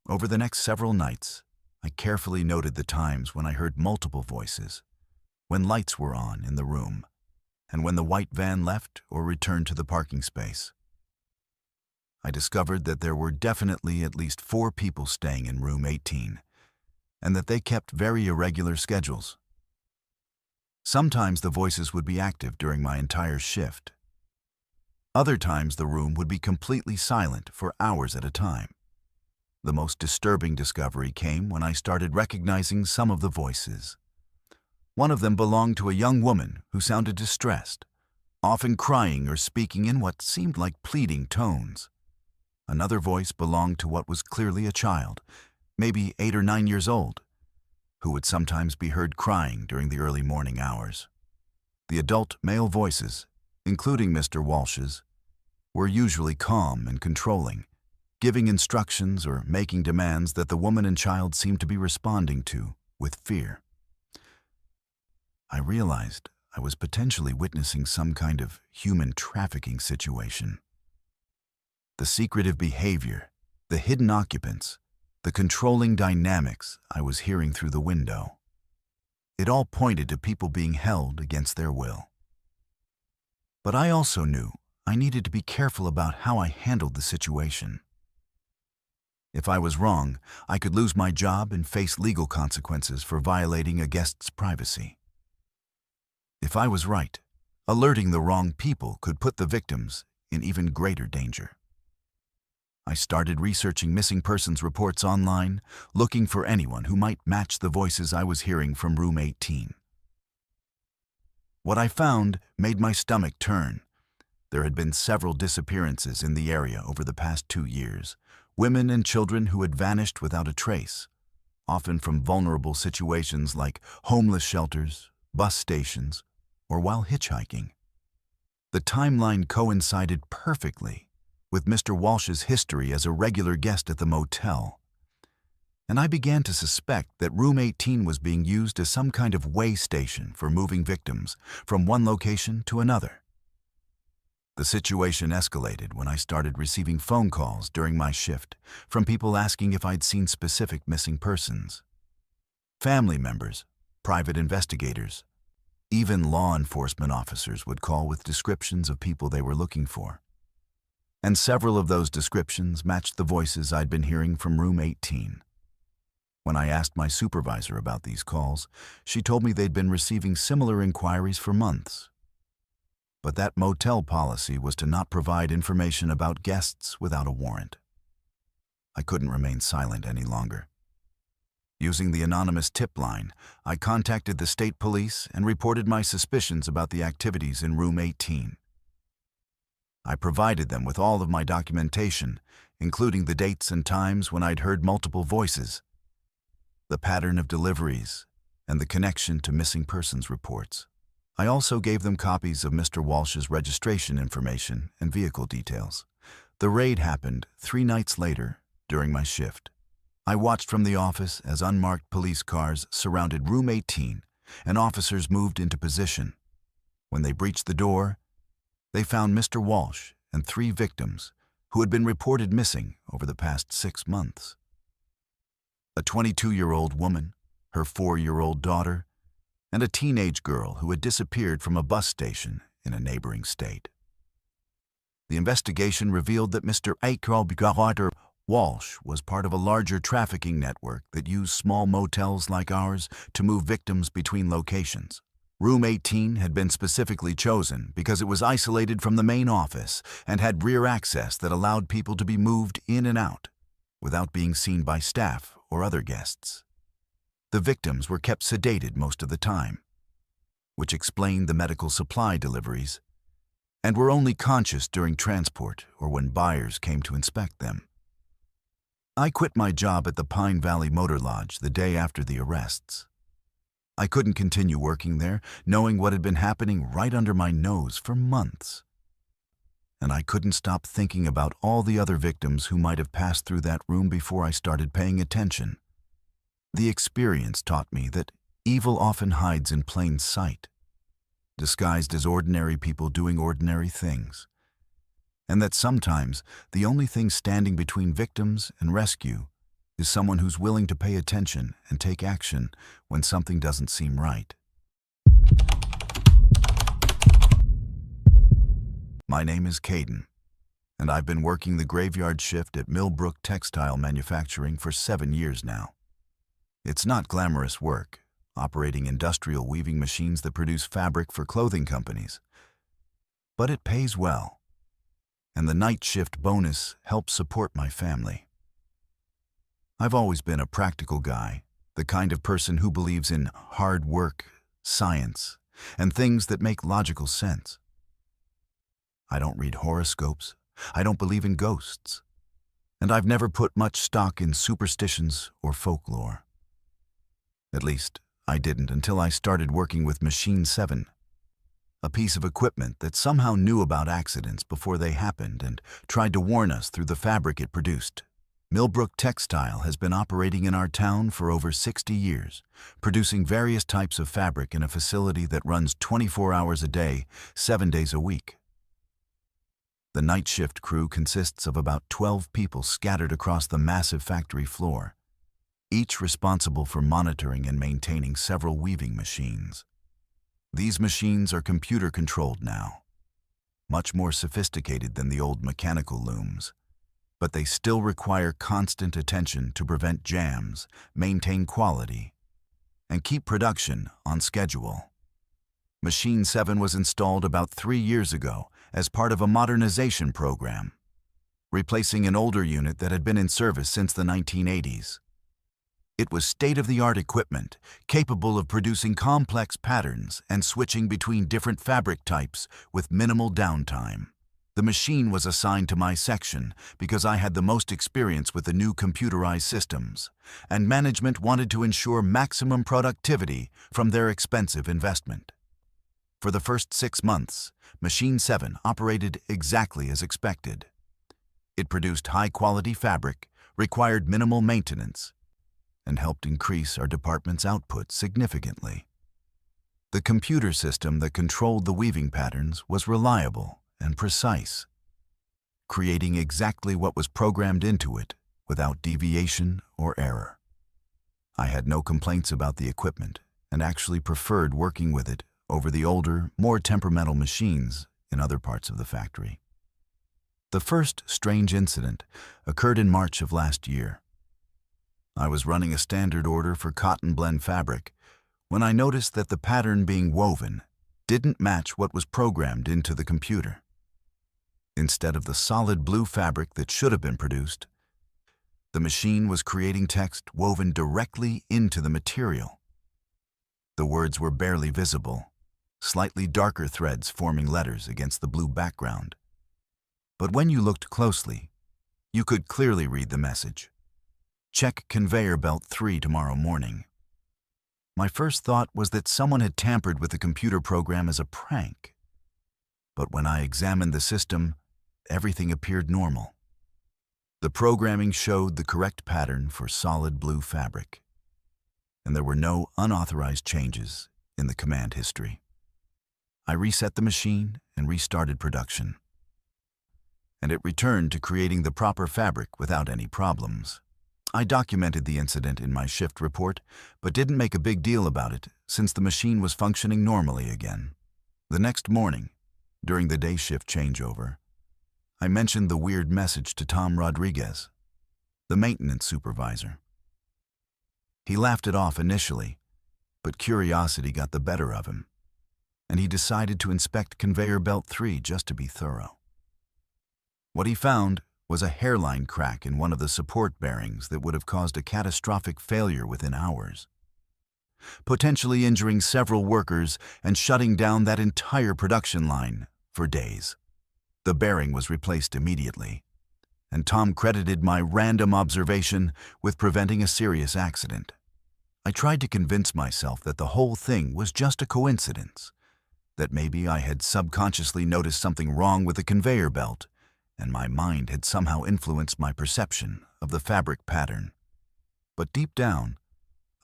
Over the next several nights, I carefully noted the times when I heard multiple voices, when lights were on in the room, and when the white van left or returned to the parking space. I discovered that there were definitely at least 4 people staying in room 18, and that they kept very irregular schedules. Sometimes the voices would be active during my entire shift. Other times the room would be completely silent for hours at a time. The most disturbing discovery came when I started recognizing some of the voices. One of them belonged to a young woman who sounded distressed, often crying or speaking in what seemed like pleading tones. Another voice belonged to what was clearly a child, maybe 8 or 9 years old, who would sometimes be heard crying during the early morning hours. The adult male voices, including Mr. Walsh's, were usually calm and controlling, giving instructions or making demands that the woman and child seemed to be responding to with fear. I realized I was potentially witnessing some kind of human trafficking situation. The secretive behavior, the hidden occupants, the controlling dynamics I was hearing through the window. It all pointed to people being held against their will. But I also knew I needed to be careful about how I handled the situation. If I was wrong, I could lose my job and face legal consequences for violating a guest's privacy. If I was right, alerting the wrong people could put the victims in even greater danger. I started researching missing persons reports online, looking for anyone who might match the voices I was hearing from room 18. What I found made my stomach turn. There had been several disappearances in the area over the past 2 years, women and children who had vanished without a trace, often from vulnerable situations like homeless shelters, bus stations, or while hitchhiking. The timeline coincided perfectly with Mr. Walsh's history as a regular guest at the motel, and I began to suspect that room 18 was being used as some kind of way station for moving victims from one location to another. The situation escalated when I started receiving phone calls during my shift from people asking if I'd seen specific missing persons. Family members, private investigators, even law enforcement officers would call with descriptions of people they were looking for. And several of those descriptions matched the voices I'd been hearing from room 18. When I asked my supervisor about these calls, she told me they'd been receiving similar inquiries for months. But that motel policy was to not provide information about guests without a warrant. I couldn't remain silent any longer. Using the anonymous tip line, I contacted the state police and reported my suspicions about the activities in room 18. I provided them with all of my documentation, including the dates and times when I'd heard multiple voices, the pattern of deliveries, and the connection to missing persons reports. I also gave them copies of Mr. Walsh's registration information and vehicle details. The raid happened 3 nights later during my shift. I watched from the office as unmarked police cars surrounded room 18 and officers moved into position. When they breached the door, they found Mr. Walsh and 3 victims who had been reported missing over the past 6 months. A 22-year-old woman, her 4-year-old daughter, and a teenage girl who had disappeared from a bus station in a neighboring state. The investigation revealed that Mr. Walsh was part of a larger trafficking network that used small motels like ours to move victims between locations. Room 18 had been specifically chosen because it was isolated from the main office and had rear access that allowed people to be moved in and out without being seen by staff or other guests. The victims were kept sedated most of the time, which explained the medical supply deliveries, and were only conscious during transport or when buyers came to inspect them. I quit my job at the Pine Valley Motor Lodge the day after the arrests. I couldn't continue working there, knowing what had been happening right under my nose for months. And I couldn't stop thinking about all the other victims who might have passed through that room before I started paying attention. The experience taught me that evil often hides in plain sight, disguised as ordinary people doing ordinary things, and that sometimes the only thing standing between victims and rescue is someone who's willing to pay attention and take action when something doesn't seem right. My name is Caden, and I've been working the graveyard shift at Millbrook Textile Manufacturing for 7 years now. It's not glamorous work, operating industrial weaving machines that produce fabric for clothing companies, but it pays well, and the night shift bonus helps support my family. I've always been a practical guy, the kind of person who believes in hard work, science, and things that make logical sense. I don't read horoscopes, I don't believe in ghosts, and I've never put much stock in superstitions or folklore. At least, I didn't until I started working with Machine 7, a piece of equipment that somehow knew about accidents before they happened and tried to warn us through the fabric it produced. Millbrook Textile has been operating in our town for over 60 years, producing various types of fabric in a facility that runs 24 hours a day, 7 days a week. The night shift crew consists of about 12 people scattered across the massive factory floor, each responsible for monitoring and maintaining several weaving machines. These machines are computer-controlled now, much more sophisticated than the old mechanical looms, but they still require constant attention to prevent jams, maintain quality, and keep production on schedule. Machine 7 was installed about 3 years ago as part of a modernization program, replacing an older unit that had been in service since the 1980s. It was state-of-the-art equipment, capable of producing complex patterns and switching between different fabric types with minimal downtime. The machine was assigned to my section because I had the most experience with the new computerized systems, and management wanted to ensure maximum productivity from their expensive investment. For the first 6 months, Machine 7 operated exactly as expected. It produced high-quality fabric, required minimal maintenance, and helped increase our department's output significantly. The computer system that controlled the weaving patterns was reliable and precise, creating exactly what was programmed into it without deviation or error. I had no complaints about the equipment and actually preferred working with it over the older, more temperamental machines in other parts of the factory. The first strange incident occurred in March of last year. I was running a standard order for cotton blend fabric when I noticed that the pattern being woven didn't match what was programmed into the computer. Instead of the solid blue fabric that should have been produced, the machine was creating text woven directly into the material. The words were barely visible, slightly darker threads forming letters against the blue background. But when you looked closely, you could clearly read the message: "Check conveyor belt 3 tomorrow morning." My first thought was that someone had tampered with the computer program as a prank. But when I examined the system, everything appeared normal. The programming showed the correct pattern for solid blue fabric, and there were no unauthorized changes in the command history. I reset the machine and restarted production, and it returned to creating the proper fabric without any problems. I documented the incident in my shift report, but didn't make a big deal about it since the machine was functioning normally again. The next morning, during the day shift changeover, I mentioned the weird message to Tom Rodriguez, the maintenance supervisor. He laughed it off initially, but curiosity got the better of him, and he decided to inspect conveyor belt 3 just to be thorough. What he found was a hairline crack in one of the support bearings that would have caused a catastrophic failure within hours, potentially injuring several workers and shutting down that entire production line for days. The bearing was replaced immediately, and Tom credited my random observation with preventing a serious accident. I tried to convince myself that the whole thing was just a coincidence, that maybe I had subconsciously noticed something wrong with the conveyor belt, and my mind had somehow influenced my perception of the fabric pattern. But deep down,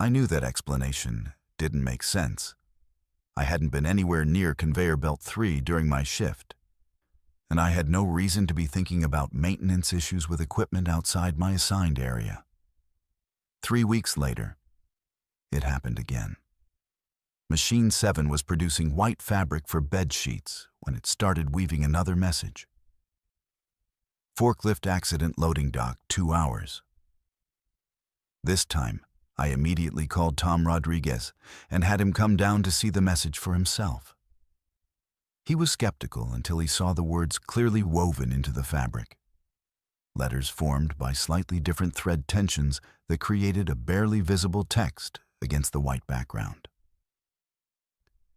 I knew that explanation didn't make sense. I hadn't been anywhere near conveyor belt 3 during my shift, and I had no reason to be thinking about maintenance issues with equipment outside my assigned area. 3 weeks later, it happened again. Machine 7 was producing white fabric for bed sheets when it started weaving another message: "Forklift accident loading dock 2 hours." This time, I immediately called Tom Rodriguez and had him come down to see the message for himself. He was skeptical until he saw the words clearly woven into the fabric, letters formed by slightly different thread tensions that created a barely visible text against the white background.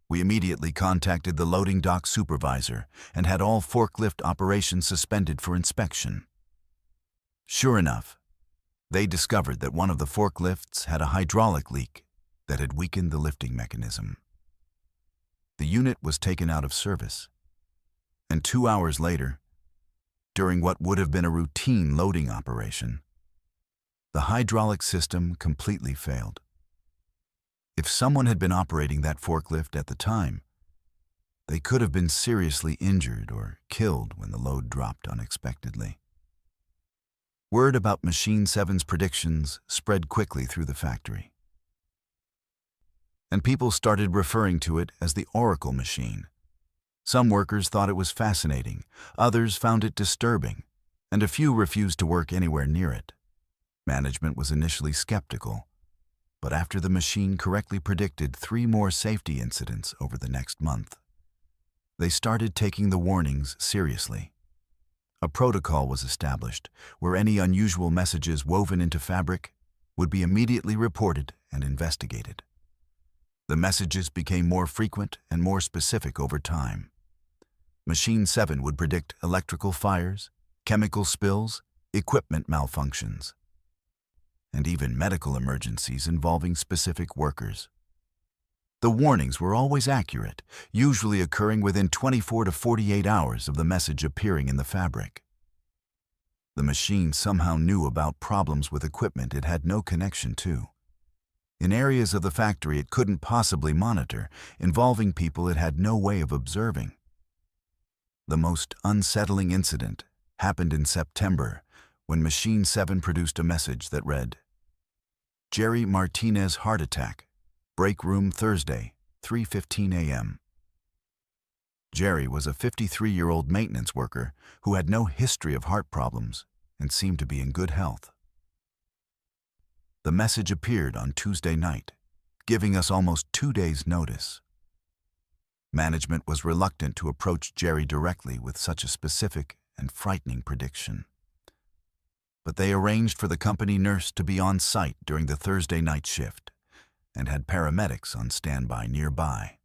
We immediately contacted the loading dock supervisor and had all forklift operations suspended for inspection. Sure enough, they discovered that one of the forklifts had a hydraulic leak that had weakened the lifting mechanism. The unit was taken out of service, and 2 hours later, during what would have been a routine loading operation, the hydraulic system completely failed. If someone had been operating that forklift at the time, they could have been seriously injured or killed when the load dropped unexpectedly. Word about Machine 7's predictions spread quickly through the factory, and people started referring to it as the Oracle machine. Some workers thought it was fascinating, others found it disturbing, and a few refused to work anywhere near it. Management was initially skeptical, but after the machine correctly predicted 3 more safety incidents over the next month, they started taking the warnings seriously. A protocol was established where any unusual messages woven into fabric would be immediately reported and investigated. The messages became more frequent and more specific over time. Machine 7 would predict electrical fires, chemical spills, equipment malfunctions, and even medical emergencies involving specific workers. The warnings were always accurate, usually occurring within 24 to 48 hours of the message appearing in the fabric. The machine somehow knew about problems with equipment it had no connection to, in areas of the factory it couldn't possibly monitor, involving people it had no way of observing. The most unsettling incident happened in September when Machine 7 produced a message that read, "Jerry Martinez heart attack. Break room Thursday, 3:15 a.m." Jerry was a 53-year-old maintenance worker who had no history of heart problems and seemed to be in good health. The message appeared on Tuesday night, giving us almost 2 days' notice. Management was reluctant to approach Jerry directly with such a specific and frightening prediction. But they arranged for the company nurse to be on site during the Thursday night shift and had paramedics on standby nearby.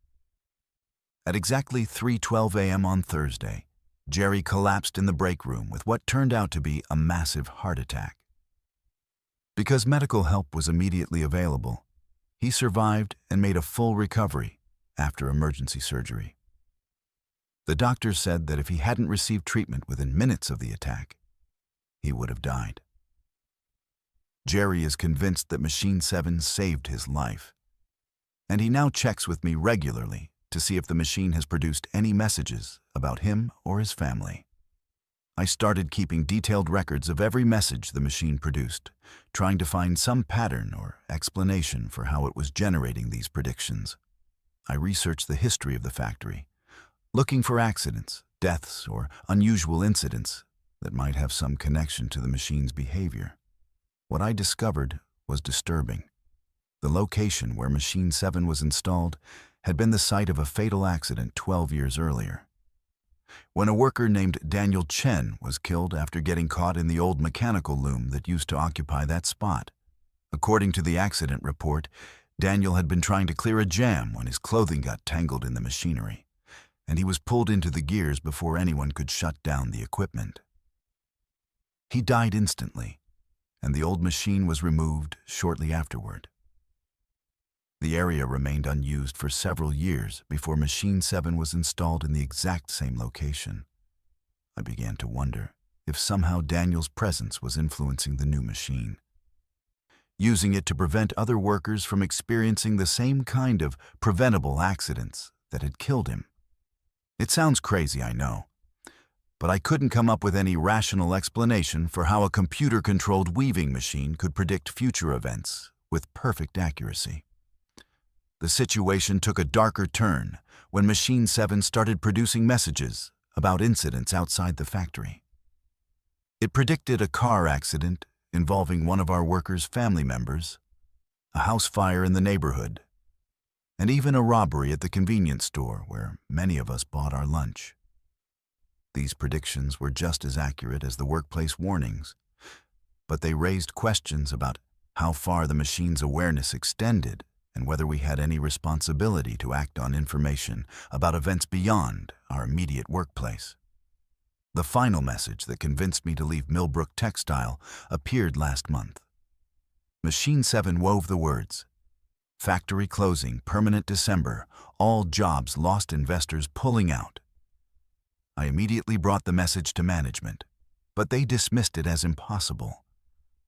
At exactly 3:12 a.m. on Thursday, Jerry collapsed in the break room with what turned out to be a massive heart attack. Because medical help was immediately available, he survived and made a full recovery after emergency surgery. The doctors said that if he hadn't received treatment within minutes of the attack, he would have died. Jerry is convinced that Machine 7 saved his life, and he now checks with me regularly to see if the machine has produced any messages about him or his family. I started keeping detailed records of every message the machine produced, trying to find some pattern or explanation for how it was generating these predictions. I researched the history of the factory, looking for accidents, deaths, or unusual incidents that might have some connection to the machine's behavior. What I discovered was disturbing. The location where Machine 7 was installed had been the site of a fatal accident 12 years earlier, when a worker named Daniel Chen was killed after getting caught in the old mechanical loom that used to occupy that spot. According to the accident report, Daniel had been trying to clear a jam when his clothing got tangled in the machinery, and he was pulled into the gears before anyone could shut down the equipment. He died instantly, and the old machine was removed shortly afterward. The area remained unused for several years before Machine 7 was installed in the exact same location. I began to wonder if somehow Daniel's presence was influencing the new machine, using it to prevent other workers from experiencing the same kind of preventable accidents that had killed him. It sounds crazy, I know, but I couldn't come up with any rational explanation for how a computer-controlled weaving machine could predict future events with perfect accuracy. The situation took a darker turn when Machine 7 started producing messages about incidents outside the factory. It predicted a car accident involving one of our workers' family members, a house fire in the neighborhood, and even a robbery at the convenience store where many of us bought our lunch. These predictions were just as accurate as the workplace warnings, but they raised questions about how far the machine's awareness extended and whether we had any responsibility to act on information about events beyond our immediate workplace. The final message that convinced me to leave Millbrook Textile appeared last month. Machine 7 wove the words, "Factory closing, permanent December, all jobs lost, investors pulling out." I immediately brought the message to management, but they dismissed it as impossible,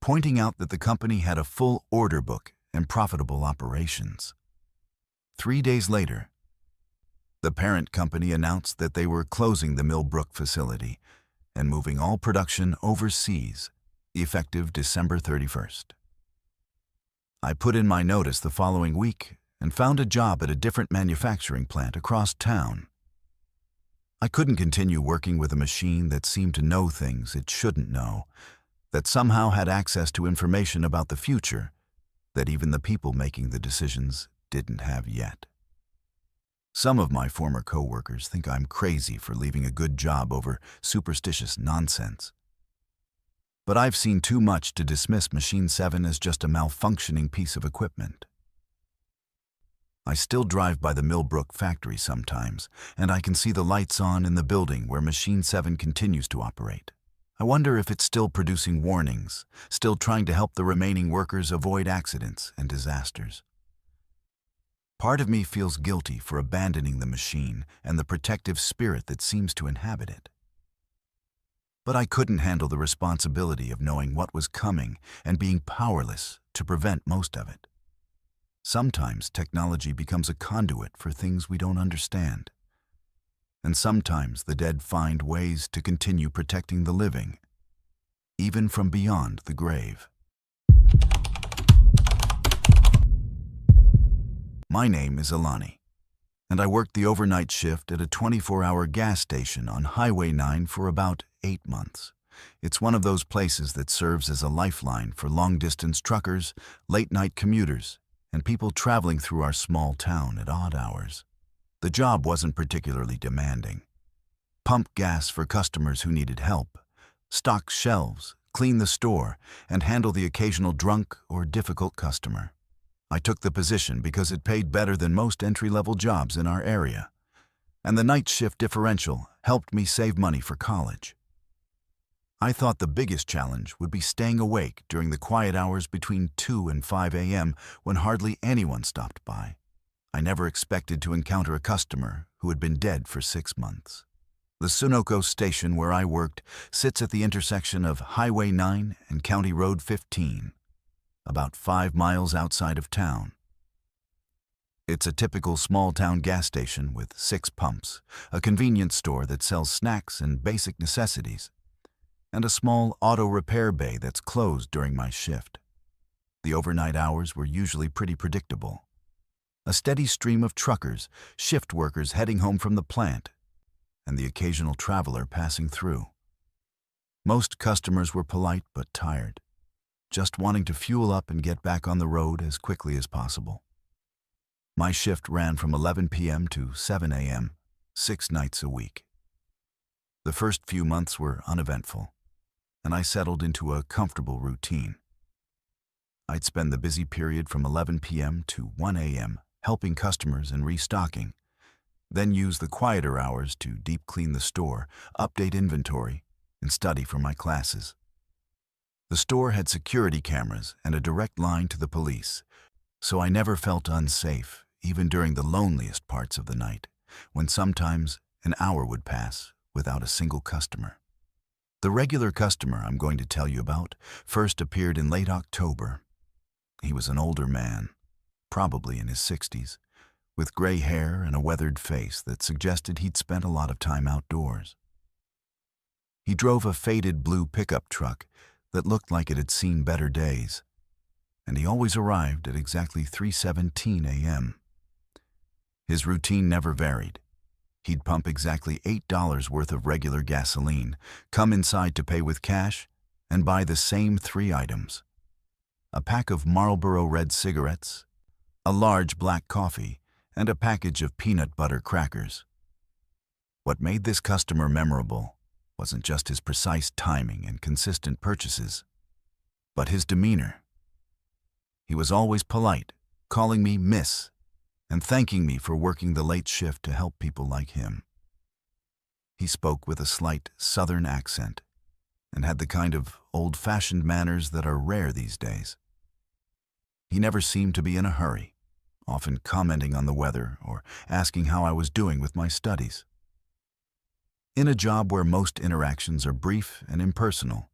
pointing out that the company had a full order book and profitable operations. 3 days later, the parent company announced that they were closing the Millbrook facility and moving all production overseas, effective December 31st. I put in my notice the following week and found a job at a different manufacturing plant across town. I couldn't continue working with a machine that seemed to know things it shouldn't know, that somehow had access to information about the future that even the people making the decisions didn't have yet. Some of my former coworkers think I'm crazy for leaving a good job over superstitious nonsense. But I've seen too much to dismiss Machine 7 as just a malfunctioning piece of equipment. I still drive by the Millbrook factory sometimes, and I can see the lights on in the building where Machine 7 continues to operate. I wonder if it's still producing warnings, still trying to help the remaining workers avoid accidents and disasters. Part of me feels guilty for abandoning the machine and the protective spirit that seems to inhabit it. But I couldn't handle the responsibility of knowing what was coming and being powerless to prevent most of it. Sometimes technology becomes a conduit for things we don't understand. and sometimes the dead find ways to continue protecting the living, even from beyond the grave. My name is Alani, and I worked the overnight shift at a 24-hour gas station on Highway 9 for about 8 months. It's one of those places that serves as a lifeline for long-distance truckers, late-night commuters, and people traveling through our small town at odd hours. The job wasn't particularly demanding. Pump gas for customers who needed help, stock shelves, clean the store, and handle the occasional drunk or difficult customer. I took the position because it paid better than most entry-level jobs in our area, and the night shift differential helped me save money for college. I thought the biggest challenge would be staying awake during the quiet hours between 2 and 5 a.m. when hardly anyone stopped by. I never expected to encounter a customer who had been dead for 6 months. The Sunoco station where I worked sits at the intersection of Highway 9 and County Road 15. About 5 miles outside of town. It's a typical small-town gas station with 6 pumps, a convenience store that sells snacks and basic necessities, and a small auto repair bay that's closed during my shift. The overnight hours were usually pretty predictable. A steady stream of truckers, shift workers heading home from the plant, and the occasional traveler passing through. Most customers were polite but tired, just wanting to fuel up and get back on the road as quickly as possible. My shift ran from 11 p.m. to 7 a.m., 6 nights a week. The first few months were uneventful, and I settled into a comfortable routine. I'd spend the busy period from 11 p.m. to 1 a.m. helping customers and restocking, then use the quieter hours to deep clean the store, update inventory, and study for my classes. The store had security cameras and a direct line to the police, so I never felt unsafe, even during the loneliest parts of the night, when sometimes an hour would pass without a single customer. The regular customer I'm going to tell you about first appeared in late October. He was an older man, probably in his 60s, with gray hair and a weathered face that suggested he'd spent a lot of time outdoors. He drove a faded blue pickup truck that looked like it had seen better days, and he always arrived at exactly 3:17 a.m. His routine never varied. He'd pump exactly $8 worth of regular gasoline, come inside to pay with cash, and buy the same 3 items: a pack of Marlboro Red cigarettes, a large black coffee, and a package of peanut butter crackers. What made this customer memorable wasn't just his precise timing and consistent purchases, but his demeanor. He was always polite, calling me Miss, and thanking me for working the late shift to help people like him. He spoke with a slight southern accent and had the kind of old-fashioned manners that are rare these days. He never seemed to be in a hurry, often commenting on the weather or asking how I was doing with my studies. In a job where most interactions are brief and impersonal,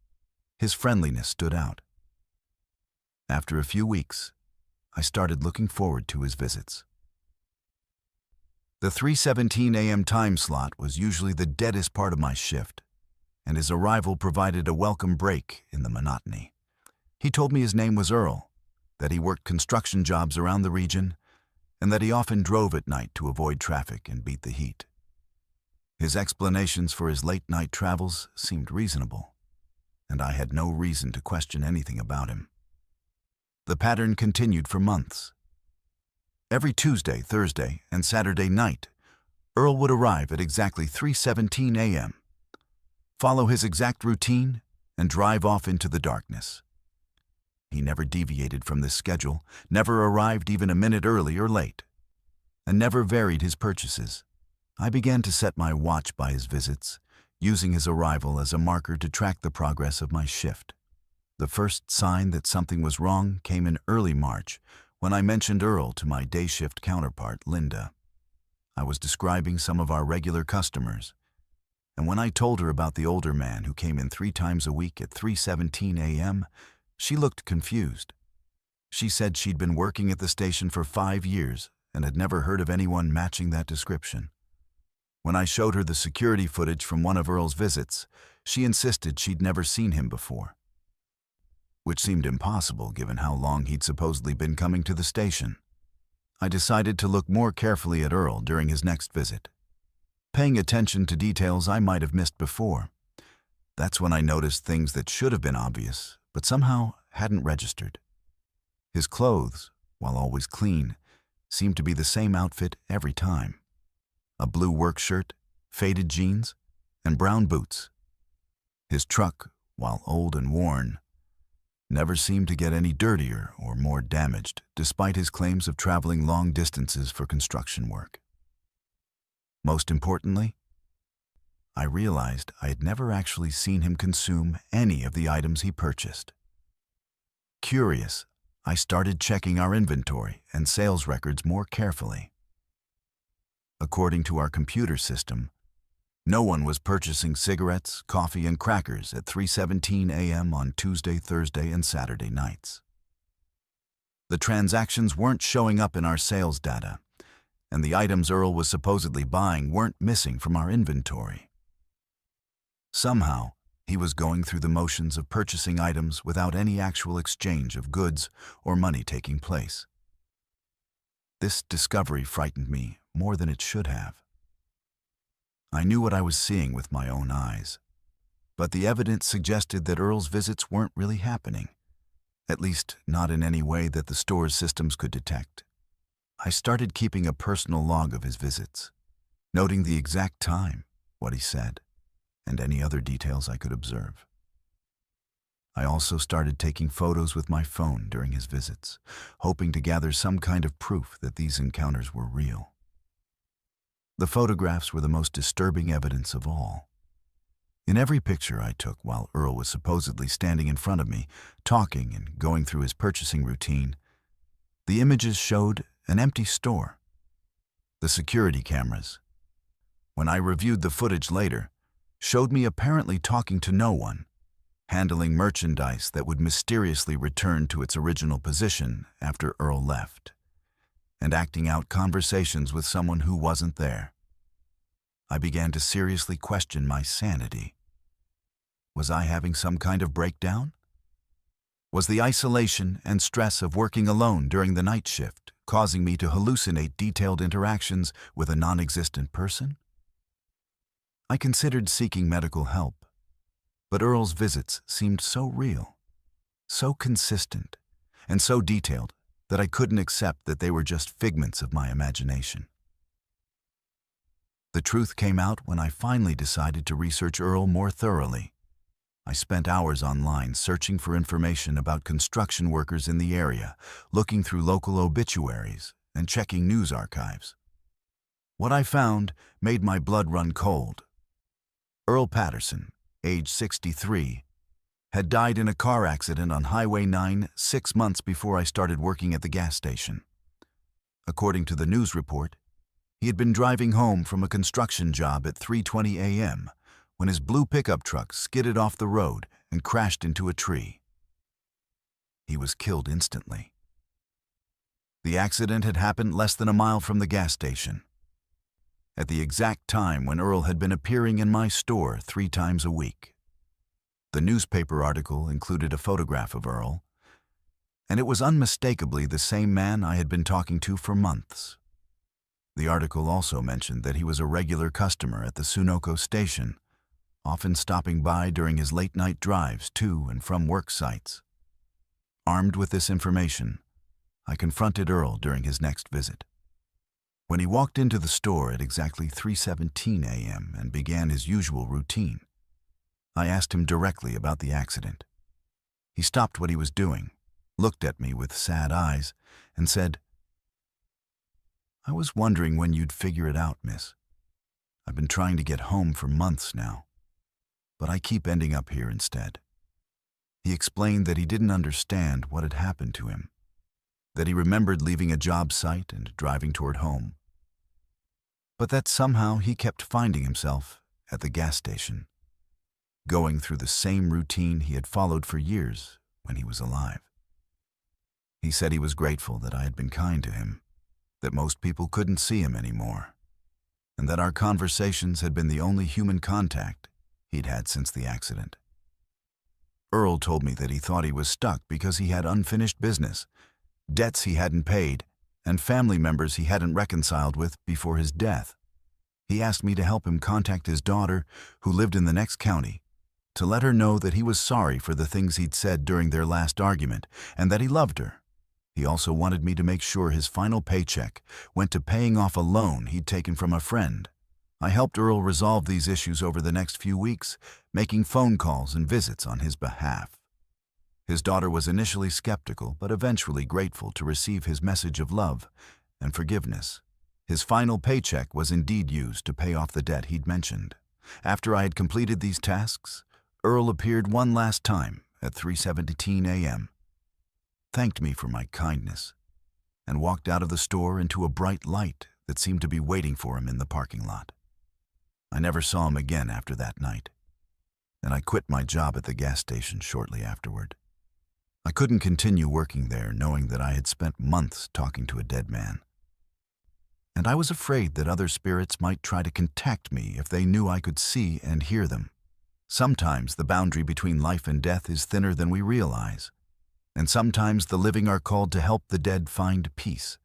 his friendliness stood out. After a few weeks, I started looking forward to his visits. The 3:17 a.m. time slot was usually the deadest part of my shift, and his arrival provided a welcome break in the monotony. He told me his name was Earl, that he worked construction jobs around the region, and that he often drove at night to avoid traffic and beat the heat. His explanations for his late-night travels seemed reasonable, and I had no reason to question anything about him. The pattern continued for months. Every Tuesday, Thursday, and Saturday night, Earl would arrive at exactly 3:17 a.m., follow his exact routine, and drive off into the darkness. He never deviated from this schedule, never arrived even a minute early or late, and never varied his purchases. I began to set my watch by his visits, using his arrival as a marker to track the progress of my shift. The first sign that something was wrong came in early March, when I mentioned Earl to my day shift counterpart, Linda. I was describing some of our regular customers, and when I told her about the older man who came in 3 times a week at 3:17 a.m., she looked confused. She said she'd been working at the station for 5 years and had never heard of anyone matching that description. When I showed her the security footage from one of Earl's visits, she insisted she'd never seen him before, which seemed impossible given how long he'd supposedly been coming to the station. I decided to look more carefully at Earl during his next visit, paying attention to details I might have missed before. That's when I noticed things that should have been obvious, but somehow hadn't registered. His clothes, while always clean, seemed to be the same outfit every time. A blue work shirt, faded jeans, and brown boots. His truck, while old and worn, never seemed to get any dirtier or more damaged, despite his claims of traveling long distances for construction work. Most importantly, I realized I had never actually seen him consume any of the items he purchased. Curious, I started checking our inventory and sales records more carefully. According to our computer system, no one was purchasing cigarettes, coffee, and crackers at 3:17 a.m. on Tuesday, Thursday, and Saturday nights. The transactions weren't showing up in our sales data, and the items Earl was supposedly buying weren't missing from our inventory. Somehow, he was going through the motions of purchasing items without any actual exchange of goods or money taking place. This discovery frightened me more than it should have. I knew what I was seeing with my own eyes, but the evidence suggested that Earl's visits weren't really happening, at least not in any way that the store's systems could detect. I started keeping a personal log of his visits, noting the exact time, what he said, and any other details I could observe. I also started taking photos with my phone during his visits, hoping to gather some kind of proof that these encounters were real. The photographs were the most disturbing evidence of all. In every picture I took while Earl was supposedly standing in front of me, talking and going through his purchasing routine, the images showed an empty store. The security cameras, when I reviewed the footage later, showed me apparently talking to no one, handling merchandise that would mysteriously return to its original position after Earl left, and acting out conversations with someone who wasn't there. I began to seriously question my sanity. Was I having some kind of breakdown? Was the isolation and stress of working alone during the night shift causing me to hallucinate detailed interactions with a non-existent person? I considered seeking medical help, but Earl's visits seemed so real, so consistent, and so detailed that I couldn't accept that they were just figments of my imagination. The truth came out when I finally decided to research Earl more thoroughly. I spent hours online searching for information about construction workers in the area, looking through local obituaries, and checking news archives. What I found made my blood run cold. Earl Patterson, age 63, had died in a car accident on Highway 9 6 months before I started working at the gas station. According to the news report, he had been driving home from a construction job at 3:20 a.m. when his blue pickup truck skidded off the road and crashed into a tree. He was killed instantly. The accident had happened less than a mile from the gas station, at the exact time when Earl had been appearing in my store 3 times a week. The newspaper article included a photograph of Earl, and it was unmistakably the same man I had been talking to for months. The article also mentioned that he was a regular customer at the Sunoco station, often stopping by during his late-night drives to and from work sites. Armed with this information, I confronted Earl during his next visit. When he walked into the store at exactly 3:17 a.m. and began his usual routine, I asked him directly about the accident. He stopped what he was doing, looked at me with sad eyes, and said, "I was wondering when you'd figure it out, miss. I've been trying to get home for months now, but I keep ending up here instead." He explained that he didn't understand what had happened to him, that he remembered leaving a job site and driving toward home, but that somehow he kept finding himself at the gas station, going through the same routine he had followed for years when he was alive. He said he was grateful that I had been kind to him, that most people couldn't see him anymore, and that our conversations had been the only human contact he'd had since the accident. Earl told me that he thought he was stuck because he had unfinished business, debts he hadn't paid, and family members he hadn't reconciled with before his death. He asked me to help him contact his daughter, who lived in the next county, to let her know that he was sorry for the things he'd said during their last argument and that he loved her. He also wanted me to make sure his final paycheck went to paying off a loan he'd taken from a friend. I helped Earl resolve these issues over the next few weeks, making phone calls and visits on his behalf. His daughter was initially skeptical, but eventually grateful to receive his message of love and forgiveness. His final paycheck was indeed used to pay off the debt he'd mentioned. After I had completed these tasks, Earl appeared one last time at 3:17 a.m., thanked me for my kindness, and walked out of the store into a bright light that seemed to be waiting for him in the parking lot. I never saw him again after that night, and I quit my job at the gas station shortly afterward. I couldn't continue working there knowing that I had spent months talking to a dead man. And I was afraid that other spirits might try to contact me if they knew I could see and hear them. Sometimes the boundary between life and death is thinner than we realize, and sometimes the living are called to help the dead find peace.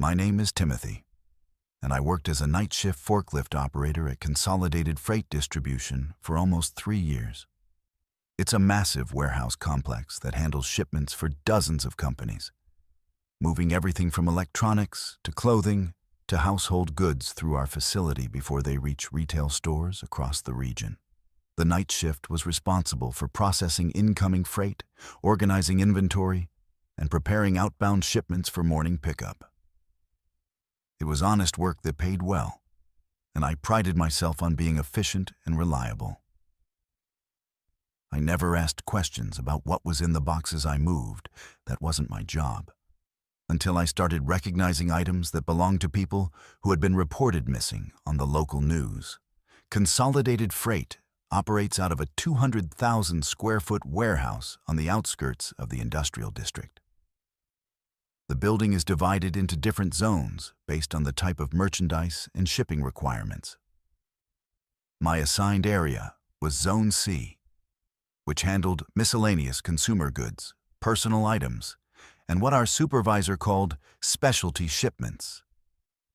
My name is Timothy, and I worked as a night shift forklift operator at Consolidated Freight Distribution for almost 3 years. It's a massive warehouse complex that handles shipments for dozens of companies, moving everything from electronics to clothing to household goods through our facility before they reach retail stores across the region. The night shift was responsible for processing incoming freight, organizing inventory, and preparing outbound shipments for morning pickup. It was honest work that paid well, and I prided myself on being efficient and reliable. I never asked questions about what was in the boxes I moved. That wasn't my job. Until I started recognizing items that belonged to people who had been reported missing on the local news. Consolidated Freight operates out of a 200,000 square foot warehouse on the outskirts of the industrial district. The building is divided into different zones based on the type of merchandise and shipping requirements. My assigned area was Zone C, which handled miscellaneous consumer goods, personal items, and what our supervisor called specialty shipments,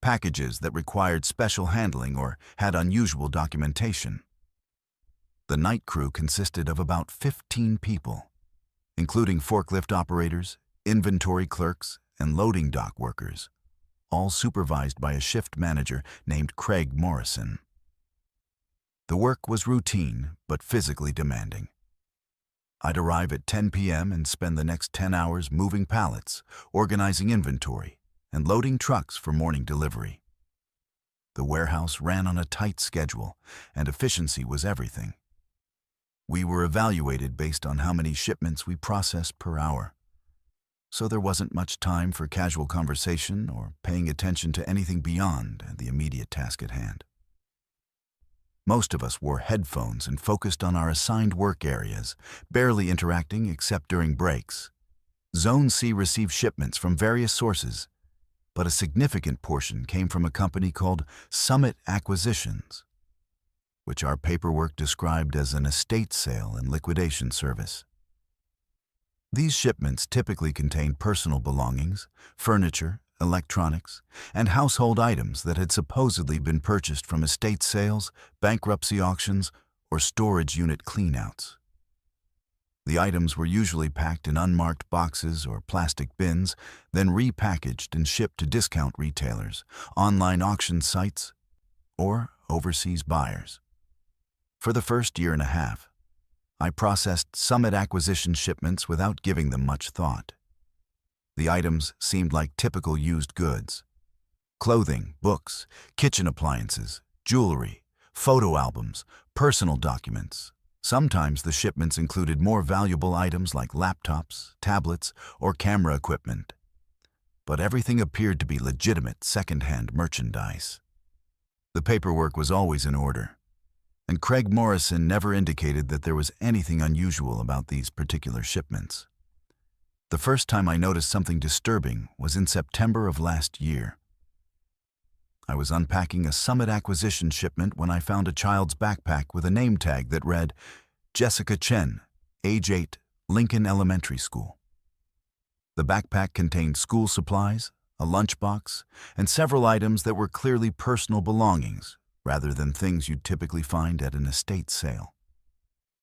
packages that required special handling or had unusual documentation. The night crew consisted of about 15 people, including forklift operators, inventory clerks, and loading dock workers, all supervised by a shift manager named Craig Morrison. The work was routine but physically demanding. I'd arrive at 10 p.m. and spend the next 10 hours moving pallets, organizing inventory, and loading trucks for morning delivery. The warehouse ran on a tight schedule, and efficiency was everything. We were evaluated based on how many shipments we processed per hour, so there wasn't much time for casual conversation or paying attention to anything beyond the immediate task at hand. Most of us wore headphones and focused on our assigned work areas, barely interacting except during breaks. Zone C received shipments from various sources, but a significant portion came from a company called Summit Acquisitions, which our paperwork described as an estate sale and liquidation service. These shipments typically contained personal belongings, furniture, electronics, and household items that had supposedly been purchased from estate sales, bankruptcy auctions, or storage unit cleanouts. The items were usually packed in unmarked boxes or plastic bins, then repackaged and shipped to discount retailers, online auction sites, or overseas buyers. For the first year and a half, I processed Summit Acquisition shipments without giving them much thought. The items seemed like typical used goods: clothing, books, kitchen appliances, jewelry, photo albums, personal documents. Sometimes the shipments included more valuable items like laptops, tablets, or camera equipment. But everything appeared to be legitimate second-hand merchandise. The paperwork was always in order, and Craig Morrison never indicated that there was anything unusual about these particular shipments. The first time I noticed something disturbing was in September of last year. I was unpacking a Summit acquisition shipment when I found a child's backpack with a name tag that read, Jessica Chen, age 8, Lincoln Elementary School. The backpack contained school supplies, a lunchbox, and several items that were clearly personal belongings, rather than things you'd typically find at an estate sale.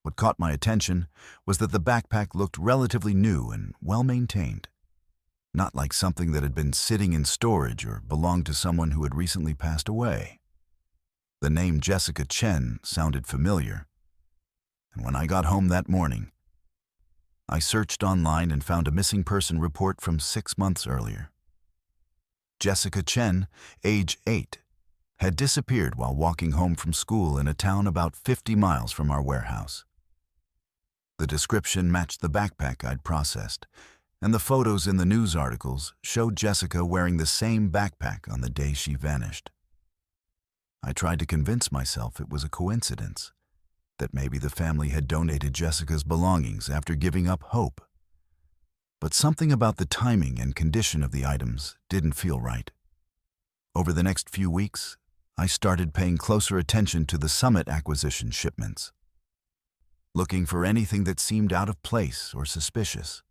What caught my attention was that the backpack looked relatively new and well-maintained, not like something that had been sitting in storage or belonged to someone who had recently passed away. The name Jessica Chen sounded familiar, and when I got home that morning, I searched online and found a missing person report from 6 months earlier. Jessica Chen, age 8, had disappeared while walking home from school in a town about 50 miles from our warehouse. The description matched the backpack I'd processed, and the photos in the news articles showed Jessica wearing the same backpack on the day she vanished. I tried to convince myself it was a coincidence, that maybe the family had donated Jessica's belongings after giving up hope. But something about the timing and condition of the items didn't feel right. Over the next few weeks, I started paying closer attention to the Summit acquisition shipments, looking for anything that seemed out of place or suspicious.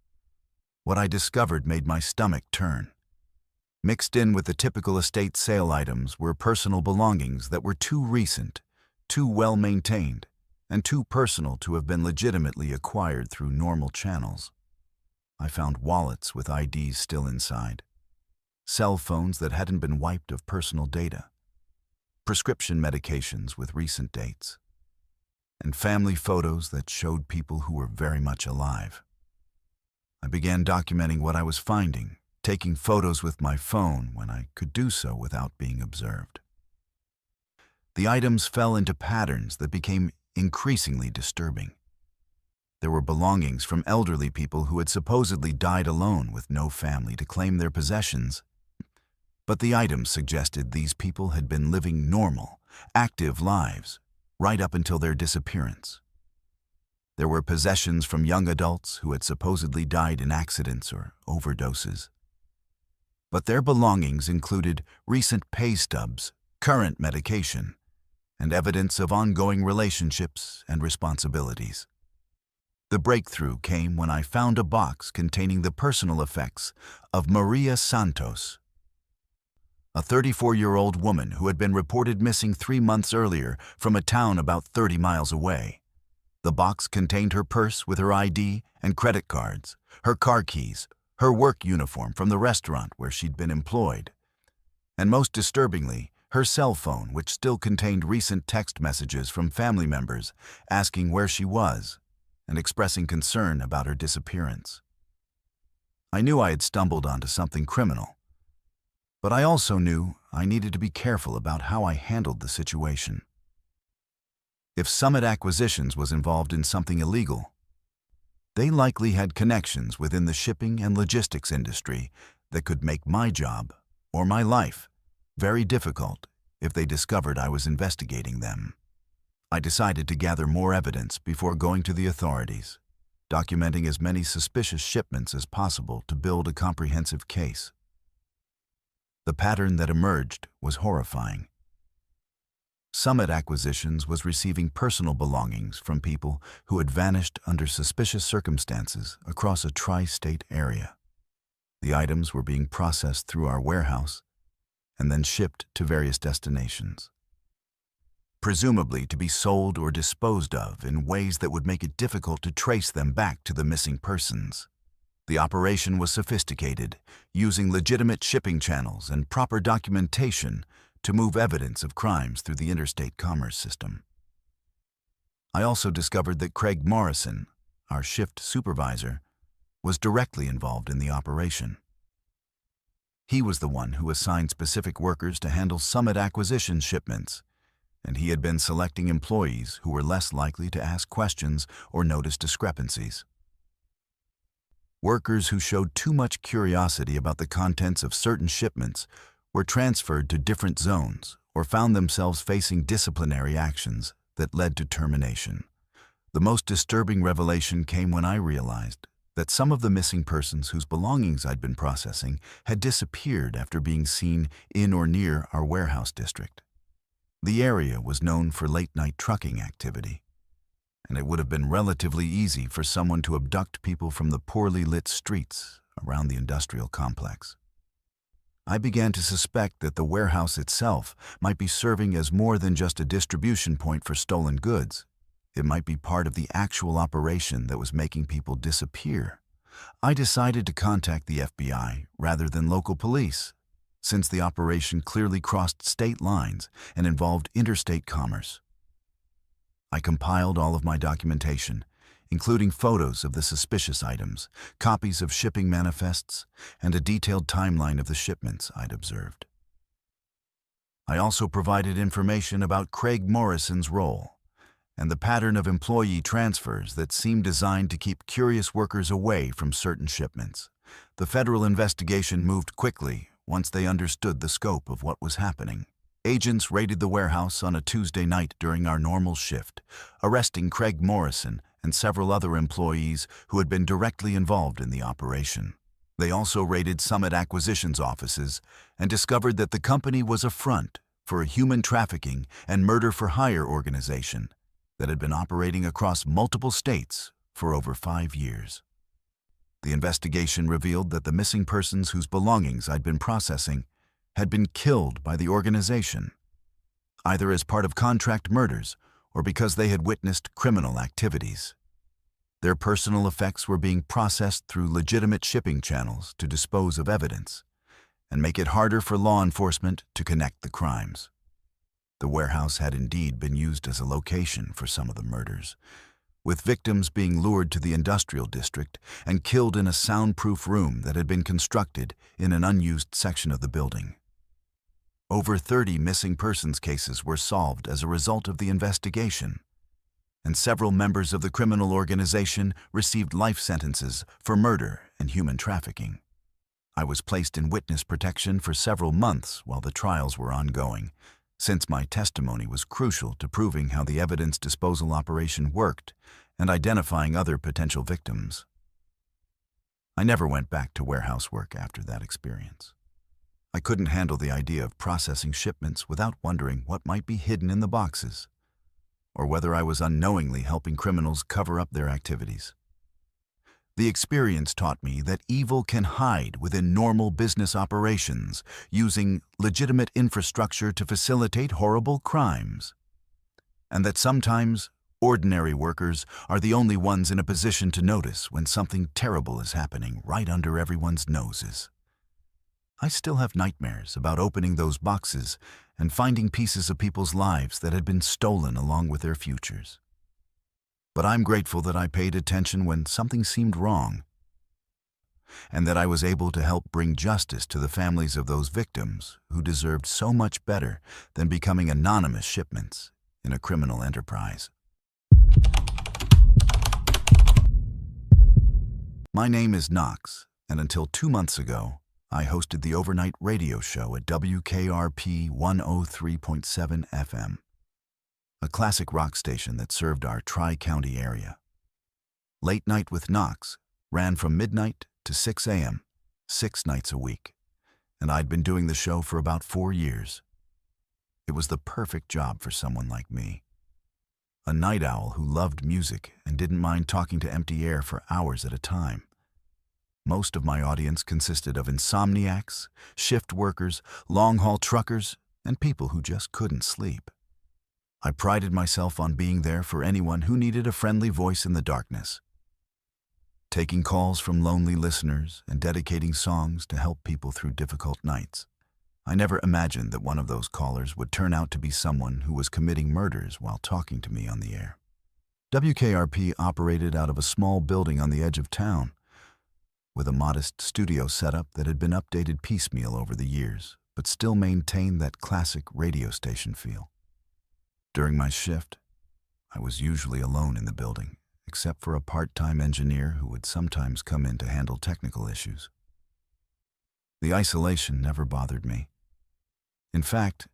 What I discovered made my stomach turn. Mixed in with the typical estate sale items were personal belongings that were too recent, too well-maintained, and too personal to have been legitimately acquired through normal channels. I found wallets with IDs still inside, cell phones that hadn't been wiped of personal data, prescription medications with recent dates, and family photos that showed people who were very much alive. I began documenting what I was finding, taking photos with my phone when I could do so without being observed. The items fell into patterns that became increasingly disturbing. There were belongings from elderly people who had supposedly died alone with no family to claim their possessions, but the items suggested these people had been living normal, active lives right up until their disappearance. There were possessions from young adults who had supposedly died in accidents or overdoses. But their belongings included recent pay stubs, current medication, and evidence of ongoing relationships and responsibilities. The breakthrough came when I found a box containing the personal effects of Maria Santos, a 34-year-old woman who had been reported missing 3 months earlier from a town about 30 miles away. The box contained her purse with her ID and credit cards, her car keys, her work uniform from the restaurant where she'd been employed, and most disturbingly, her cell phone, which still contained recent text messages from family members asking where she was and expressing concern about her disappearance. I knew I had stumbled onto something criminal, but I also knew I needed to be careful about how I handled the situation. If Summit Acquisitions was involved in something illegal, they likely had connections within the shipping and logistics industry that could make my job, or my life, very difficult if they discovered I was investigating them. I decided to gather more evidence before going to the authorities, documenting as many suspicious shipments as possible to build a comprehensive case. The pattern that emerged was horrifying. Summit Acquisitions was receiving personal belongings from people who had vanished under suspicious circumstances across a tri-state area. The items were being processed through our warehouse and then shipped to various destinations, presumably to be sold or disposed of in ways that would make it difficult to trace them back to the missing persons. The operation was sophisticated, using legitimate shipping channels and proper documentation to move evidence of crimes through the interstate commerce system. I also discovered that Craig Morrison, our shift supervisor, was directly involved in the operation. He was the one who assigned specific workers to handle Summit Acquisition shipments, and he had been selecting employees who were less likely to ask questions or notice discrepancies. Workers who showed too much curiosity about the contents of certain shipments were transferred to different zones or found themselves facing disciplinary actions that led to termination. The most disturbing revelation came when I realized that some of the missing persons whose belongings I'd been processing had disappeared after being seen in or near our warehouse district. The area was known for late-night trucking activity, and it would have been relatively easy for someone to abduct people from the poorly lit streets around the industrial complex. I began to suspect that the warehouse itself might be serving as more than just a distribution point for stolen goods. It might be part of the actual operation that was making people disappear. I decided to contact the FBI rather than local police, since the operation clearly crossed state lines and involved interstate commerce. I compiled all of my documentation, including photos of the suspicious items, copies of shipping manifests, and a detailed timeline of the shipments I'd observed. I also provided information about Craig Morrison's role and the pattern of employee transfers that seemed designed to keep curious workers away from certain shipments. The federal investigation moved quickly once they understood the scope of what was happening. Agents raided the warehouse on a Tuesday night during our normal shift, arresting Craig Morrison and several other employees who had been directly involved in the operation. They also raided Summit Acquisitions offices and discovered that the company was a front for a human trafficking and murder-for-hire organization that had been operating across multiple states for over 5 years. The investigation revealed that the missing persons whose belongings I'd been processing had been killed by the organization, either as part of contract murders or because they had witnessed criminal activities. Their personal effects were being processed through legitimate shipping channels to dispose of evidence and make it harder for law enforcement to connect the crimes. The warehouse had indeed been used as a location for some of the murders, with victims being lured to the industrial district and killed in a soundproof room that had been constructed in an unused section of the building. Over 30 missing persons cases were solved as a result of the investigation, and several members of the criminal organization received life sentences for murder and human trafficking. I was placed in witness protection for several months while the trials were ongoing, since my testimony was crucial to proving how the evidence disposal operation worked and identifying other potential victims. I never went back to warehouse work after that experience. I couldn't handle the idea of processing shipments without wondering what might be hidden in the boxes, or whether I was unknowingly helping criminals cover up their activities. The experience taught me that evil can hide within normal business operations, using legitimate infrastructure to facilitate horrible crimes, and that sometimes ordinary workers are the only ones in a position to notice when something terrible is happening right under everyone's noses. I still have nightmares about opening those boxes and finding pieces of people's lives that had been stolen along with their futures. But I'm grateful that I paid attention when something seemed wrong, and that I was able to help bring justice to the families of those victims who deserved so much better than becoming anonymous shipments in a criminal enterprise. My name is Knox, and until 2 months ago, I hosted the overnight radio show at WKRP 103.7 FM, a classic rock station that served our Tri-County area. Late Night with Knox ran from midnight to 6 a.m., 6 nights a week, and I'd been doing the show for about 4 years. It was the perfect job for someone like me, a night owl who loved music and didn't mind talking to empty air for hours at a time. Most of my audience consisted of insomniacs, shift workers, long-haul truckers, and people who just couldn't sleep. I prided myself on being there for anyone who needed a friendly voice in the darkness, taking calls from lonely listeners and dedicating songs to help people through difficult nights. I never imagined that one of those callers would turn out to be someone who was committing murders while talking to me on the air. WKRP operated out of a small building on the edge of town, with a modest studio setup that had been updated piecemeal over the years, but still maintained that classic radio station feel. During my shift, I was usually alone in the building, except for a part-time engineer who would sometimes come in to handle technical issues. The isolation never bothered me. In fact,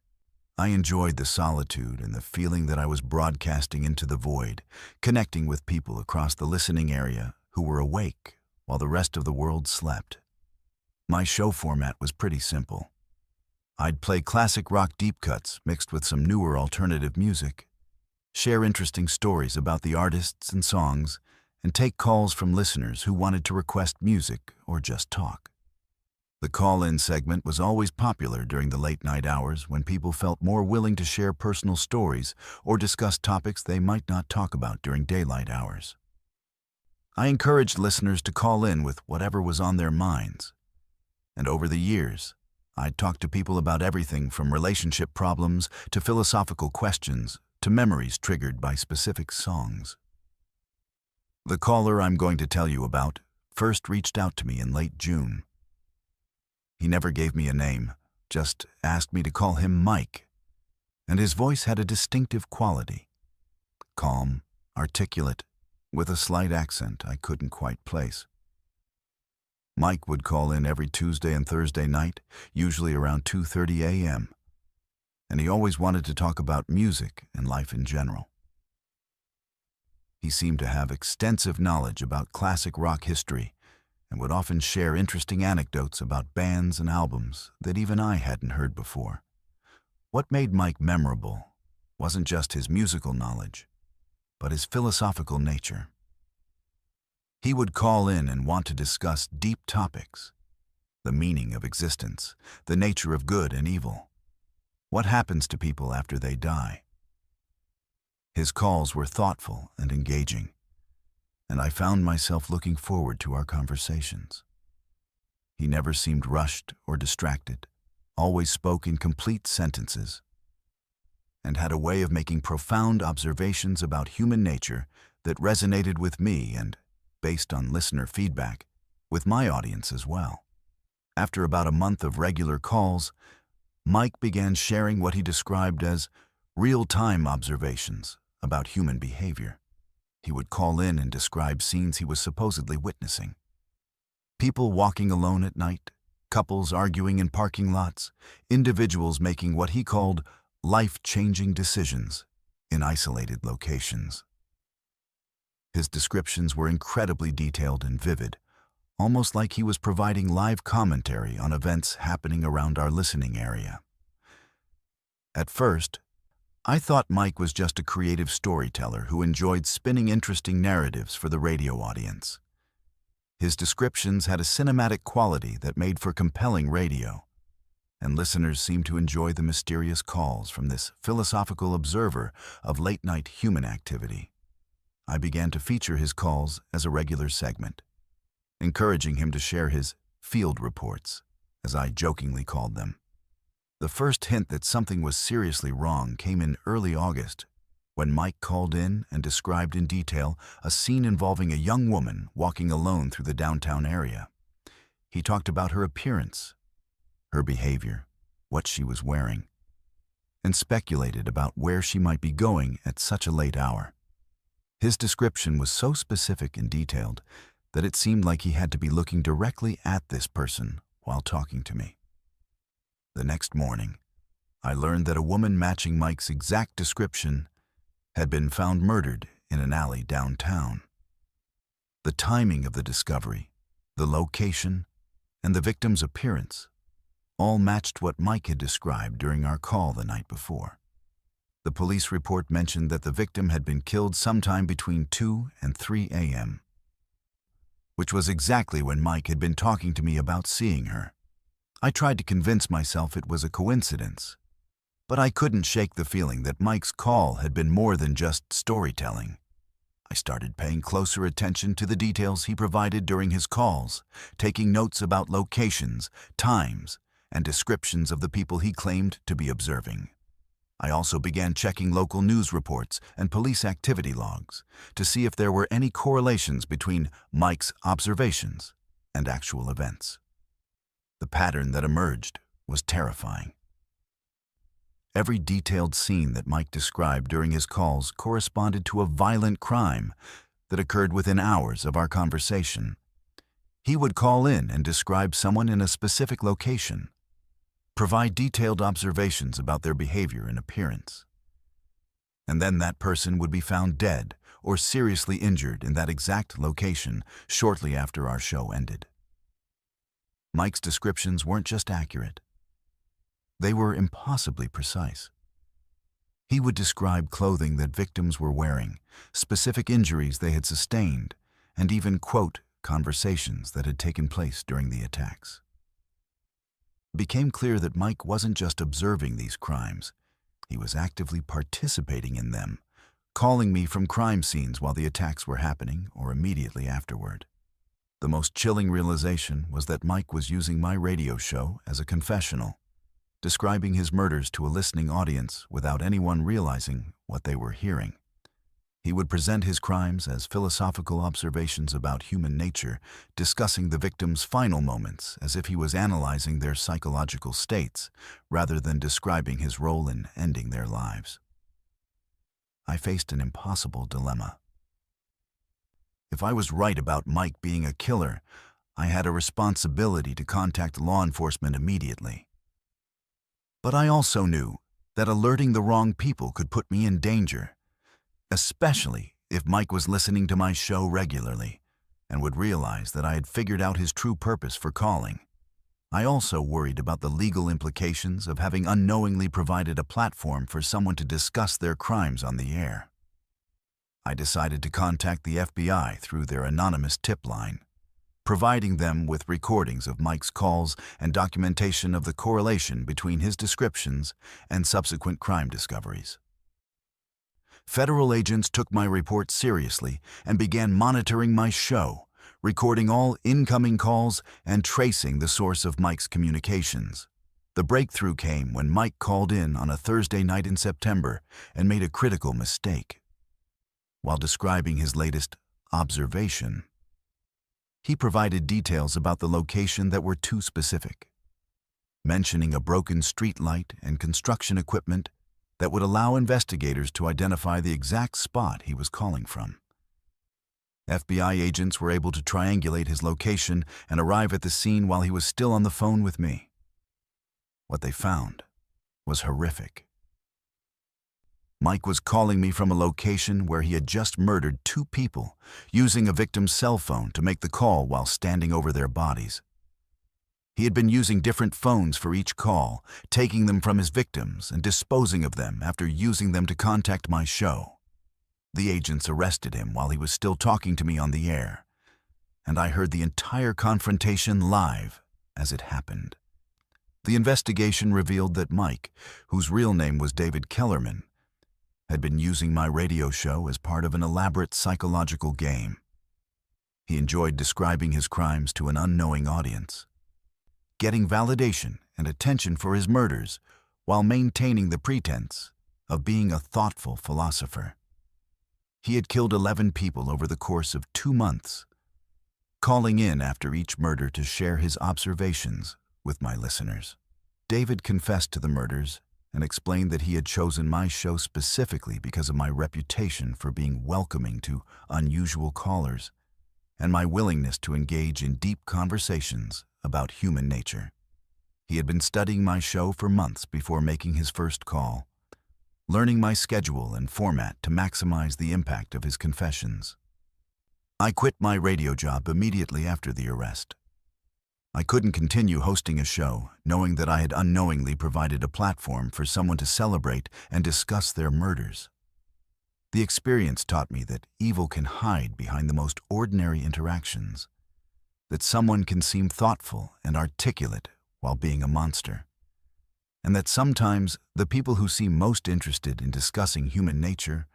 I enjoyed the solitude and the feeling that I was broadcasting into the void, connecting with people across the listening area who were awake while the rest of the world slept. My show format was pretty simple. I'd play classic rock deep cuts mixed with some newer alternative music, share interesting stories about the artists and songs, and take calls from listeners who wanted to request music or just talk. The call-in segment was always popular during the late-night hours when people felt more willing to share personal stories or discuss topics they might not talk about during daylight hours. I encouraged listeners to call in with whatever was on their minds. And over the years, I'd talked to people about everything from relationship problems to philosophical questions to memories triggered by specific songs. The caller I'm going to tell you about first reached out to me in late June. He never gave me a name, just asked me to call him Mike, and his voice had a distinctive quality. Calm, articulate, with a slight accent I couldn't quite place. Mike would call in every Tuesday and Thursday night, usually around 2:30 a.m., and he always wanted to talk about music and life in general. He seemed to have extensive knowledge about classic rock history and would often share interesting anecdotes about bands and albums that even I hadn't heard before. What made Mike memorable wasn't just his musical knowledge, but his philosophical nature. He would call in and want to discuss deep topics: the meaning of existence, the nature of good and evil, what happens to people after they die. His calls were thoughtful and engaging, and I found myself looking forward to our conversations. He never seemed rushed or distracted, always spoke in complete sentences, and had a way of making profound observations about human nature that resonated with me and, based on listener feedback, with my audience as well. After about a month of regular calls, Mike began sharing what he described as real-time observations about human behavior. He would call in and describe scenes he was supposedly witnessing. People walking alone at night, couples arguing in parking lots, individuals making what he called life-changing decisions in isolated locations. His descriptions were incredibly detailed and vivid, almost like he was providing live commentary on events happening around our listening area. At first, I thought Mike was just a creative storyteller who enjoyed spinning interesting narratives for the radio audience. His descriptions had a cinematic quality that made for compelling radio, and listeners seemed to enjoy the mysterious calls from this philosophical observer of late-night human activity. I began to feature his calls as a regular segment, encouraging him to share his field reports, as I jokingly called them. The first hint that something was seriously wrong came in early August, when Mike called in and described in detail a scene involving a young woman walking alone through the downtown area. He talked about her appearance, her behavior, what she was wearing, and speculated about where she might be going at such a late hour. His description was so specific and detailed that it seemed like he had to be looking directly at this person while talking to me. The next morning, I learned that a woman matching Mike's exact description had been found murdered in an alley downtown. The timing of the discovery, the location, and the victim's appearance all matched what Mike had described during our call the night before. The police report mentioned that the victim had been killed sometime between 2 and 3 a.m., which was exactly when Mike had been talking to me about seeing her. I tried to convince myself it was a coincidence, but I couldn't shake the feeling that Mike's call had been more than just storytelling. I started paying closer attention to the details he provided during his calls, taking notes about locations, times, and descriptions of the people he claimed to be observing. I also began checking local news reports and police activity logs to see if there were any correlations between Mike's observations and actual events. The pattern that emerged was terrifying. Every detailed scene that Mike described during his calls corresponded to a violent crime that occurred within hours of our conversation. He would call in and describe someone in a specific location, provide detailed observations about their behavior and appearance, and then that person would be found dead or seriously injured in that exact location shortly after our show ended. Mike's descriptions weren't just accurate. They were impossibly precise. He would describe clothing that victims were wearing, specific injuries they had sustained, and even, quote, conversations that had taken place during the attacks. It became clear that Mike wasn't just observing these crimes. He was actively participating in them, calling me from crime scenes while the attacks were happening or immediately afterward. The most chilling realization was that Mike was using my radio show as a confessional, describing his murders to a listening audience without anyone realizing what they were hearing. He would present his crimes as philosophical observations about human nature, discussing the victim's final moments as if he was analyzing their psychological states, rather than describing his role in ending their lives. I faced an impossible dilemma. If I was right about Mike being a killer, I had a responsibility to contact law enforcement immediately. But I also knew that alerting the wrong people could put me in danger, especially if Mike was listening to my show regularly and would realize that I had figured out his true purpose for calling. I also worried about the legal implications of having unknowingly provided a platform for someone to discuss their crimes on the air. I decided to contact the FBI through their anonymous tip line, providing them with recordings of Mike's calls and documentation of the correlation between his descriptions and subsequent crime discoveries. Federal agents took my report seriously and began monitoring my show, recording all incoming calls and tracing the source of Mike's communications. The breakthrough came when Mike called in on a Thursday night in September and made a critical mistake. While describing his latest observation, he provided details about the location that were too specific, mentioning a broken street light and construction equipment that would allow investigators to identify the exact spot he was calling from. FBI agents were able to triangulate his location and arrive at the scene while he was still on the phone with me. What they found was horrific. Mike was calling me from a location where he had just murdered 2 people, using a victim's cell phone to make the call while standing over their bodies. He had been using different phones for each call, taking them from his victims and disposing of them after using them to contact my show. The agents arrested him while he was still talking to me on the air, and I heard the entire confrontation live as it happened. The investigation revealed that Mike, whose real name was David Kellerman, had been using my radio show as part of an elaborate psychological game. He enjoyed describing his crimes to an unknowing audience, getting validation and attention for his murders while maintaining the pretense of being a thoughtful philosopher. He had killed 11 people over the course of 2 months, calling in after each murder to share his observations with my listeners. David confessed to the murders and explained that he had chosen my show specifically because of my reputation for being welcoming to unusual callers and my willingness to engage in deep conversations about human nature. He had been studying my show for months before making his first call, learning my schedule and format to maximize the impact of his confessions. I quit my radio job immediately after the arrest. I couldn't continue hosting a show, knowing that I had unknowingly provided a platform for someone to celebrate and discuss their murders. The experience taught me that evil can hide behind the most ordinary interactions, that someone can seem thoughtful and articulate while being a monster, and that sometimes the people who seem most interested in discussing human nature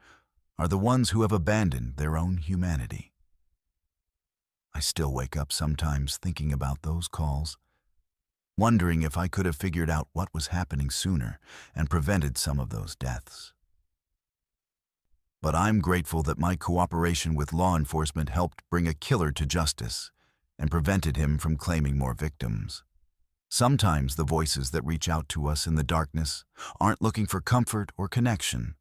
are the ones who have abandoned their own humanity. I still wake up sometimes thinking about those calls, wondering if I could have figured out what was happening sooner and prevented some of those deaths. But I'm grateful that my cooperation with law enforcement helped bring a killer to justice and prevented him from claiming more victims. Sometimes the voices that reach out to us in the darkness aren't looking for comfort or connection.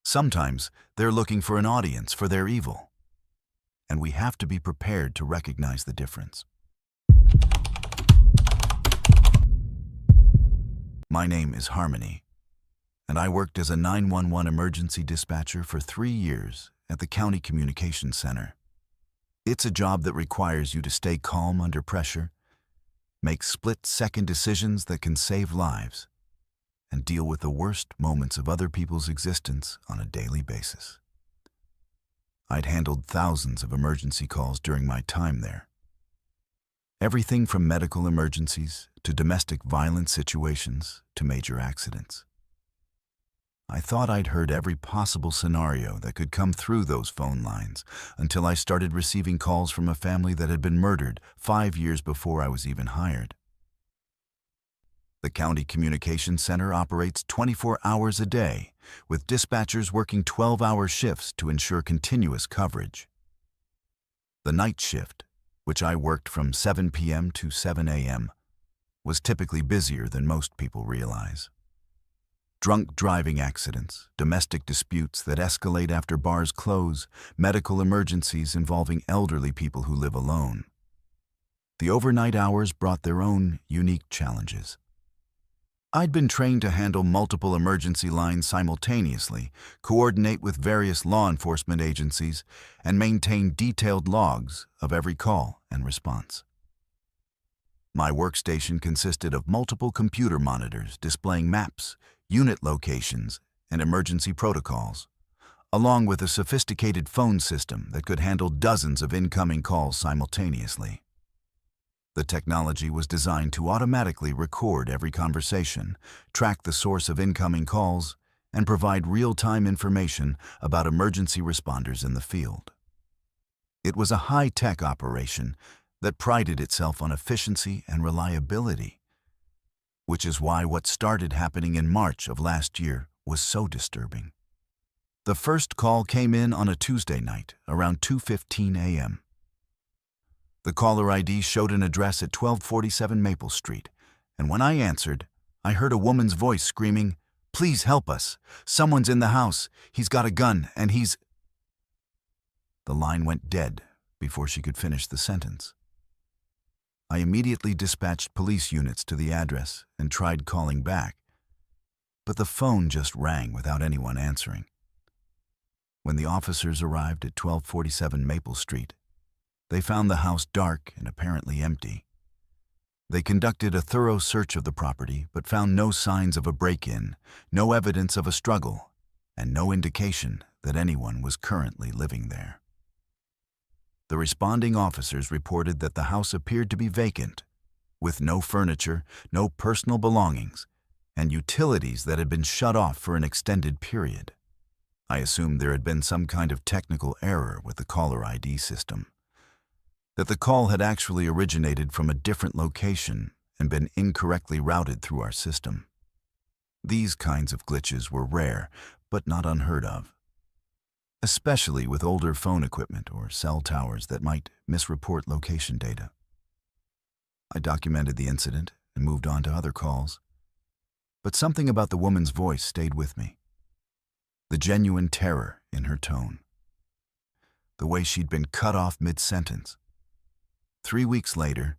Sometimes they're looking for an audience for their evil, and we have to be prepared to recognize the difference. My name is Harmony, and and I worked as a 911 emergency dispatcher for 3 years at the County Communications Center. It's a job that requires you to stay calm under pressure, make split-second decisions that can save lives, and deal with the worst moments of other people's existence on a daily basis. I'd handled thousands of emergency calls during my time there. Everything from medical emergencies to domestic violence situations to major accidents. I thought I'd heard every possible scenario that could come through those phone lines until I started receiving calls from a family that had been murdered 5 years before I was even hired. The County Communications Center operates 24 hours a day, with dispatchers working 12-hour shifts to ensure continuous coverage. The night shift, which I worked from 7 p.m. to 7 a.m., was typically busier than most people realize. Drunk driving accidents, domestic disputes that escalate after bars close, medical emergencies involving elderly people who live alone. The overnight hours brought their own unique challenges. I'd been trained to handle multiple emergency lines simultaneously, coordinate with various law enforcement agencies, and maintain detailed logs of every call and response. My workstation consisted of multiple computer monitors displaying maps, unit locations, and emergency protocols, along with a sophisticated phone system that could handle dozens of incoming calls simultaneously. The technology was designed to automatically record every conversation, track the source of incoming calls, and provide real-time information about emergency responders in the field. It was a high-tech operation that prided itself on efficiency and reliability, which is why what started happening in March of last year was so disturbing. The first call came in on a Tuesday night around 2:15 a.m. The caller ID showed an address at 1247 Maple Street, and when I answered, I heard a woman's voice screaming, "Please help us! Someone's in the house! He's got a gun, and he's—" The line went dead before she could finish the sentence. I immediately dispatched police units to the address and tried calling back, but the phone just rang without anyone answering. When the officers arrived at 1247 Maple Street, they found the house dark and apparently empty. They conducted a thorough search of the property but found no signs of a break-in, no evidence of a struggle, and no indication that anyone was currently living there. The responding officers reported that the house appeared to be vacant, with no furniture, no personal belongings, and utilities that had been shut off for an extended period. I assumed there had been some kind of technical error with the caller ID system, that the call had actually originated from a different location and been incorrectly routed through our system. These kinds of glitches were rare, but not unheard of, especially with older phone equipment or cell towers that might misreport location data. I documented the incident and moved on to other calls, but something about the woman's voice stayed with me. The genuine terror in her tone. The way she'd been cut off mid-sentence. 3 weeks later,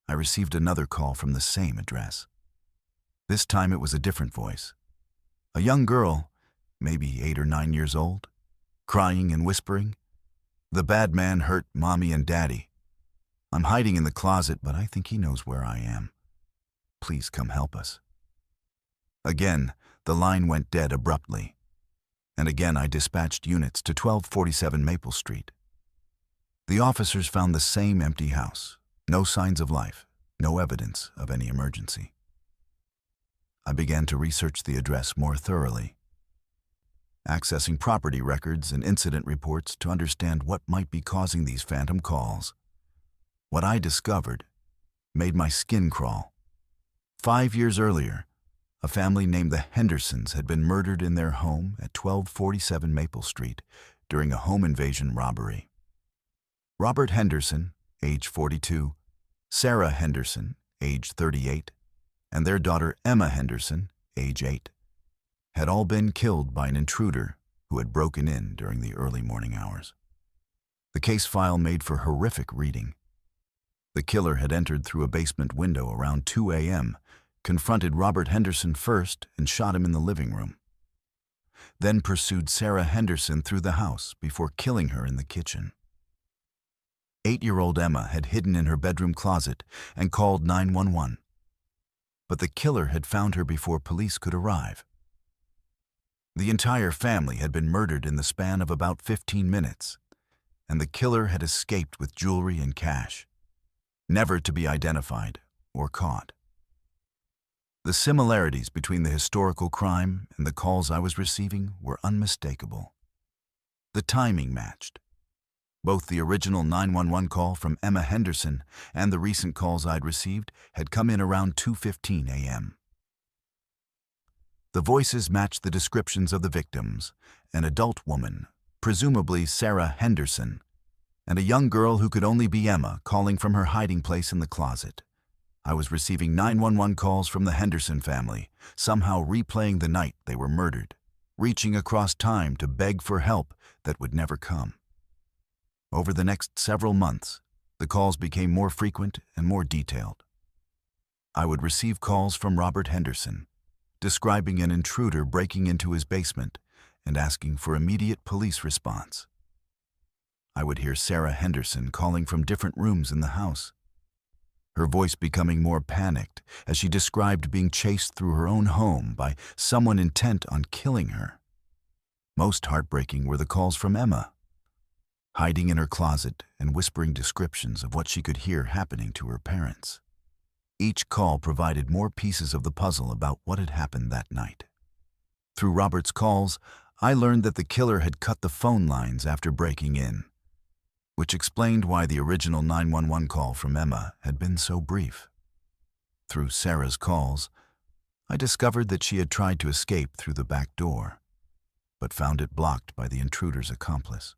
I received another call from the same address. This time it was a different voice. A young girl, maybe 8 or 9 years old, crying and whispering, "The bad man hurt Mommy and Daddy. I'm hiding in the closet, but I think he knows where I am. Please come help us." Again, the line went dead abruptly, and again I dispatched units to 1247 Maple Street. The officers found the same empty house, no signs of life, no evidence of any emergency. I began to research the address more thoroughly, accessing property records and incident reports to understand what might be causing these phantom calls. What I discovered made my skin crawl. 5 years earlier, a family named the Hendersons had been murdered in their home at 1247 Maple Street during a home invasion robbery. Robert Henderson, age 42, Sarah Henderson, age 38, and their daughter Emma Henderson, age 8, had all been killed by an intruder who had broken in during the early morning hours. The case file made for horrific reading. The killer had entered through a basement window around 2 a.m., confronted Robert Henderson first, and shot him in the living room. then pursued Sarah Henderson through the house before killing her in the kitchen. 8-year-old Emma had hidden in her bedroom closet and called 911. But the killer had found her before police could arrive. The entire family had been murdered in the span of about 15 minutes, and the killer had escaped with jewelry and cash, never to be identified or caught. The similarities between the historical crime and the calls I was receiving were unmistakable. The timing matched. Both the original 911 call from Emma Henderson and the recent calls I'd received had come in around 2:15 a.m. The voices matched the descriptions of the victims, an adult woman, presumably Sarah Henderson, and a young girl who could only be Emma calling from her hiding place in the closet. I was receiving 911 calls from the Henderson family, somehow replaying the night they were murdered, reaching across time to beg for help that would never come. Over the next several months, the calls became more frequent and more detailed. I would receive calls from Robert Henderson, describing an intruder breaking into his basement and asking for immediate police response. I would hear Sarah Henderson calling from different rooms in the house, her voice becoming more panicked as she described being chased through her own home by someone intent on killing her. Most heartbreaking were the calls from Emma, hiding in her closet and whispering descriptions of what she could hear happening to her parents. Each call provided more pieces of the puzzle about what had happened that night. Through Robert's calls, I learned that the killer had cut the phone lines after breaking in, which explained why the original 911 call from Emma had been so brief. Through Sarah's calls, I discovered that she had tried to escape through the back door, but found it blocked by the intruder's accomplice.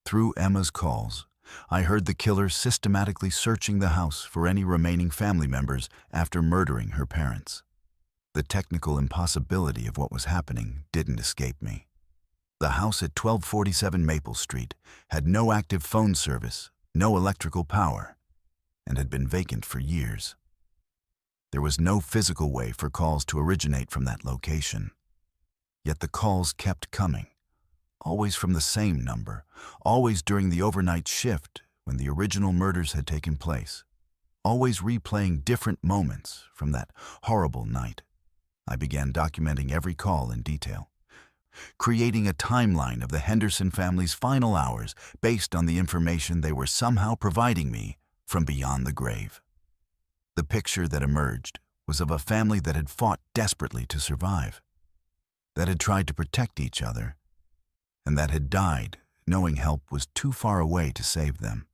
Through Emma's calls, I heard the killer systematically searching the house for any remaining family members after murdering her parents. The technical impossibility of what was happening didn't escape me. The house at 1247 Maple Street had no active phone service, no electrical power, and had been vacant for years. There was no physical way for calls to originate from that location. Yet the calls kept coming, always from the same number, always during the overnight shift when the original murders had taken place, always replaying different moments from that horrible night. I began documenting every call in detail, creating a timeline of the Henderson family's final hours based on the information they were somehow providing me from beyond the grave. The picture that emerged was of a family that had fought desperately to survive, that had tried to protect each other, and that had died knowing help was too far away to save them.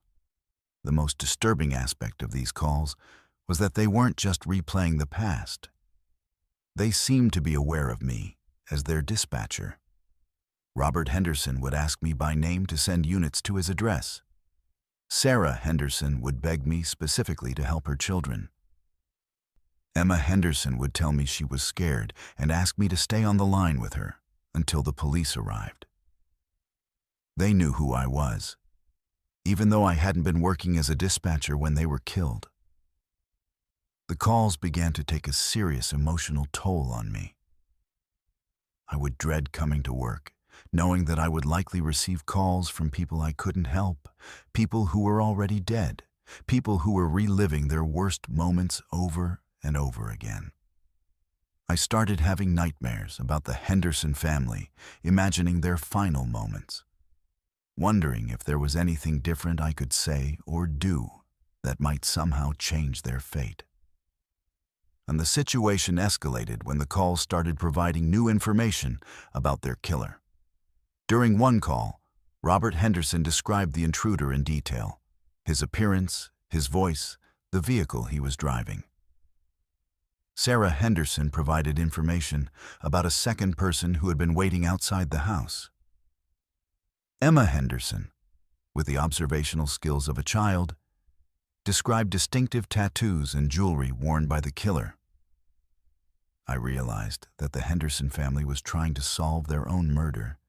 The most disturbing aspect of these calls was that they weren't just replaying the past. They seemed to be aware of me as their dispatcher. Robert Henderson would ask me by name to send units to his address. Sarah Henderson would beg me specifically to help her children. Emma Henderson would tell me she was scared and ask me to stay on the line with her until the police arrived. They knew who I was, even though I hadn't been working as a dispatcher when they were killed. The calls began to take a serious emotional toll on me. I would dread coming to work, knowing that I would likely receive calls from people I couldn't help, people who were already dead, people who were reliving their worst moments over and over again. I started having nightmares about the Henderson family, imagining their final moments, wondering if there was anything different I could say or do that might somehow change their fate. And the situation escalated when the calls started providing new information about their killer. During one call, Robert Henderson described the intruder in detail: his appearance, his voice, the vehicle he was driving. Sarah Henderson provided information about a second person who had been waiting outside the house. Emma Henderson, with the observational skills of a child, described distinctive tattoos and jewelry worn by the killer. I realized that the Henderson family was trying to solve their own murder,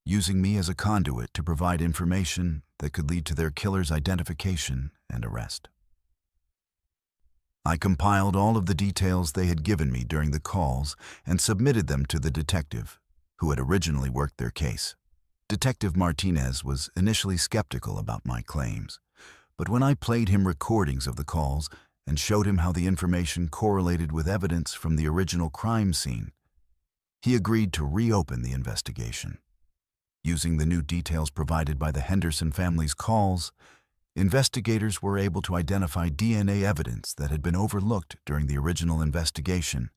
using me as a conduit to provide information that could lead to their killer's identification and arrest. I compiled all of the details they had given me during the calls and submitted them to the detective, who had originally worked their case. Detective Martinez was initially skeptical about my claims, but when I played him recordings of the calls and showed him how the information correlated with evidence from the original crime scene, he agreed to reopen the investigation. Using the new details provided by the Henderson family's calls, investigators were able to identify DNA evidence that had been overlooked during the original investigation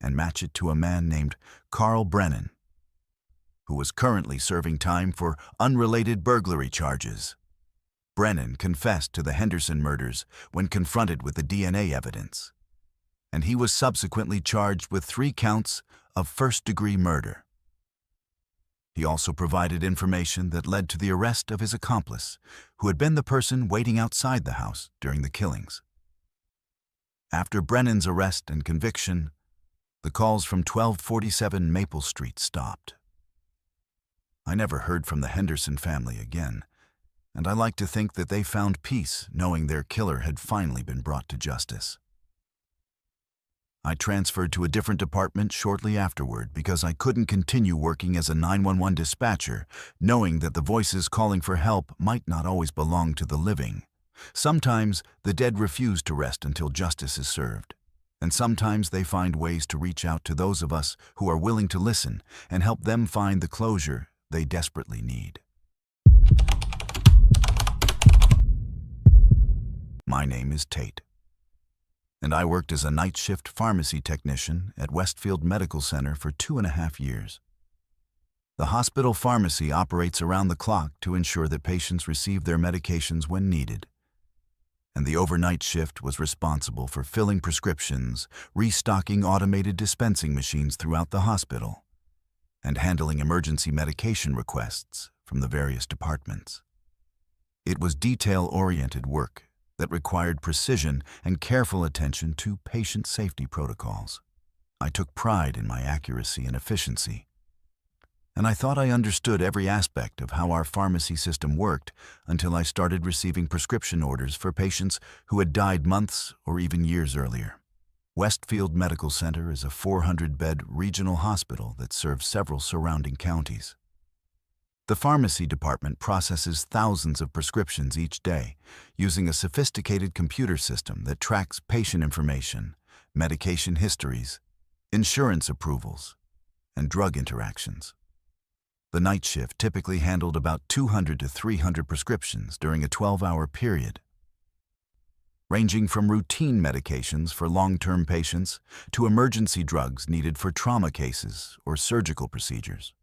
and match it to a man named Carl Brennan, who was currently serving time for unrelated burglary charges. Brennan confessed to the Henderson murders when confronted with the DNA evidence, and he was subsequently charged with 3 counts of first-degree murder. He also provided information that led to the arrest of his accomplice, who had been the person waiting outside the house during the killings. After Brennan's arrest and conviction, the calls from 1247 Maple Street stopped. I never heard from the Henderson family again, and I like to think that they found peace knowing their killer had finally been brought to justice. I transferred to a different department shortly afterward because I couldn't continue working as a 911 dispatcher, knowing that the voices calling for help might not always belong to the living. Sometimes the dead refuse to rest until justice is served, and sometimes they find ways to reach out to those of us who are willing to listen and help them find the closure they desperately need. My name is Tate, and I worked as a night shift pharmacy technician at Westfield Medical Center for 2.5 years. The hospital pharmacy operates around the clock to ensure that patients receive their medications when needed, and the overnight shift was responsible for filling prescriptions, restocking automated dispensing machines throughout the hospital, and handling emergency medication requests from the various departments. It was detail-oriented work that required precision and careful attention to patient safety protocols. I took pride in my accuracy and efficiency, and I thought I understood every aspect of how our pharmacy system worked until I started receiving prescription orders for patients who had died months or even years earlier. Westfield Medical Center is a 400-bed regional hospital that serves several surrounding counties. The pharmacy department processes thousands of prescriptions each day using a sophisticated computer system that tracks patient information, medication histories, insurance approvals, and drug interactions. The night shift typically handled about 200 to 300 prescriptions during a 12-hour period, ranging from routine medications for long-term patients to emergency drugs needed for trauma cases or surgical procedures.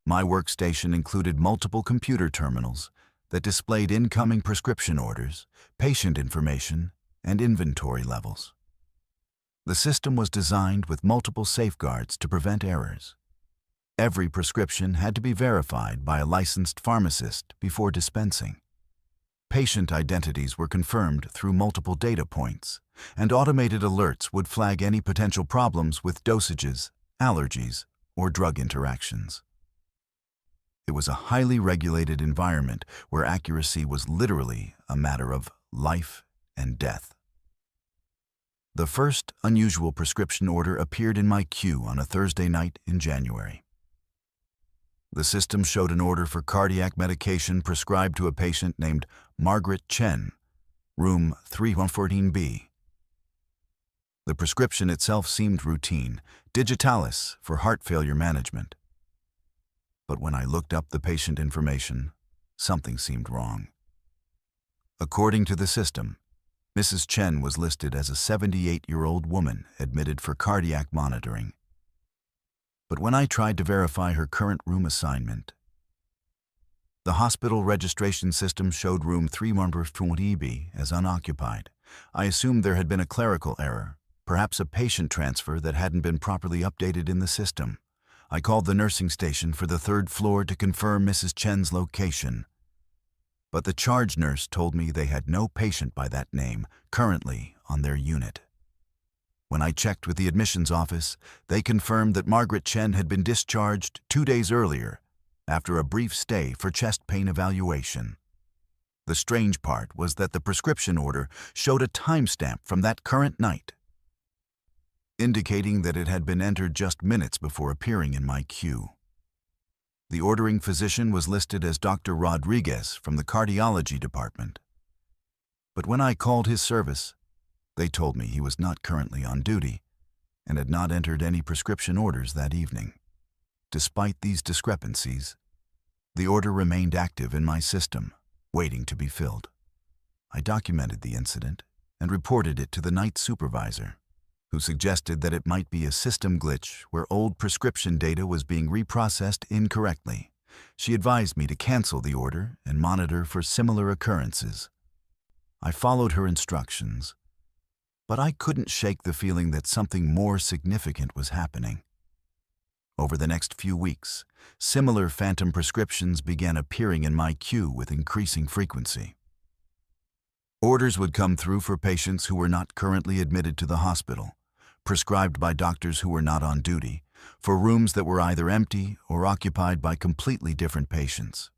My workstation included multiple computer terminals that displayed incoming prescription orders, patient information, and inventory levels. The system was designed with multiple safeguards to prevent errors. Every prescription had to be verified by a licensed pharmacist before dispensing. Patient identities were confirmed through multiple data points, and automated alerts would flag any potential problems with dosages, allergies, or drug interactions. It was a highly regulated environment where accuracy was literally a matter of life and death. The first unusual prescription order appeared in my queue on a Thursday night in January. The system showed an order for cardiac medication prescribed to a patient named Margaret Chen, room 3114B. The prescription itself seemed routine, digitalis for heart failure management. But when I looked up the patient information, something seemed wrong. According to the system, Mrs. Chen was listed as a 78-year-old woman admitted for cardiac monitoring. But when I tried to verify her current room assignment, the hospital registration system showed room 3120B as unoccupied. I assumed there had been a clerical error, perhaps a patient transfer that hadn't been properly updated in the system. I called the nursing station for the 3rd floor to confirm Mrs. Chen's location, but the charge nurse told me they had no patient by that name currently on their unit. When I checked with the admissions office, they confirmed that Margaret Chen had been discharged 2 days earlier after a brief stay for chest pain evaluation. The strange part was that the prescription order showed a timestamp from that current night, indicating that it had been entered just minutes before appearing in my queue. The ordering physician was listed as Dr. Rodriguez from the cardiology department. But when I called his service, they told me he was not currently on duty and had not entered any prescription orders that evening. Despite these discrepancies, the order remained active in my system, waiting to be filled. I documented the incident and reported it to the night supervisor, who suggested that it might be a system glitch where old prescription data was being reprocessed incorrectly. She advised me to cancel the order and monitor for similar occurrences. I followed her instructions, but I couldn't shake the feeling that something more significant was happening. Over the next few weeks, similar phantom prescriptions began appearing in my queue with increasing frequency. Orders would come through for patients who were not currently admitted to the hospital, prescribed by doctors who were not on duty, for rooms that were either empty or occupied by completely different patients.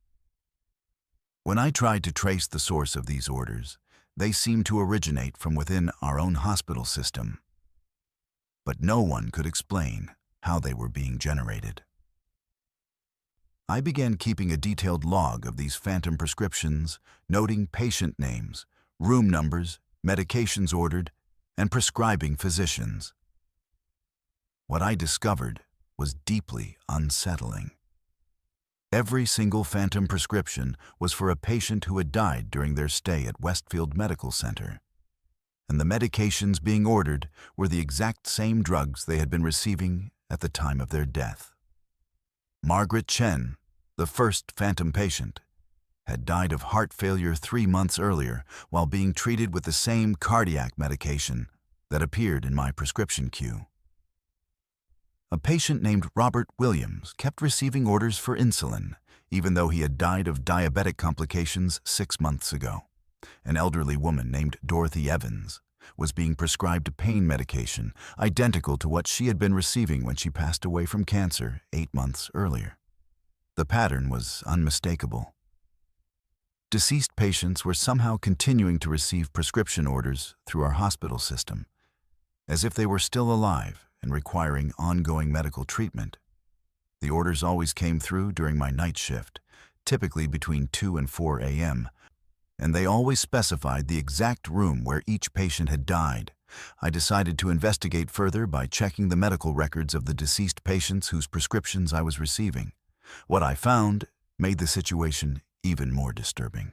When I tried to trace the source of these orders, they seemed to originate from within our own hospital system. But no one could explain how they were being generated. I began keeping a detailed log of these phantom prescriptions, noting patient names, room numbers, medications ordered, and prescribing physicians. What I discovered was deeply unsettling. Every single phantom prescription was for a patient who had died during their stay at Westfield Medical Center, and the medications being ordered were the exact same drugs they had been receiving at the time of their death. Margaret Chen, the first phantom patient, had died of heart failure 3 months earlier while being treated with the same cardiac medication that appeared in my prescription queue. A patient named Robert Williams kept receiving orders for insulin, even though he had died of diabetic complications 6 months ago. An elderly woman named Dorothy Evans was being prescribed pain medication identical to what she had been receiving when she passed away from cancer 8 months earlier. The pattern was unmistakable. Deceased patients were somehow continuing to receive prescription orders through our hospital system, as if they were still alive and requiring ongoing medical treatment. The orders always came through during my night shift, typically between 2 and 4 a.m., and they always specified the exact room where each patient had died. I decided to investigate further by checking the medical records of the deceased patients whose prescriptions I was receiving. What I found made the situation even more disturbing.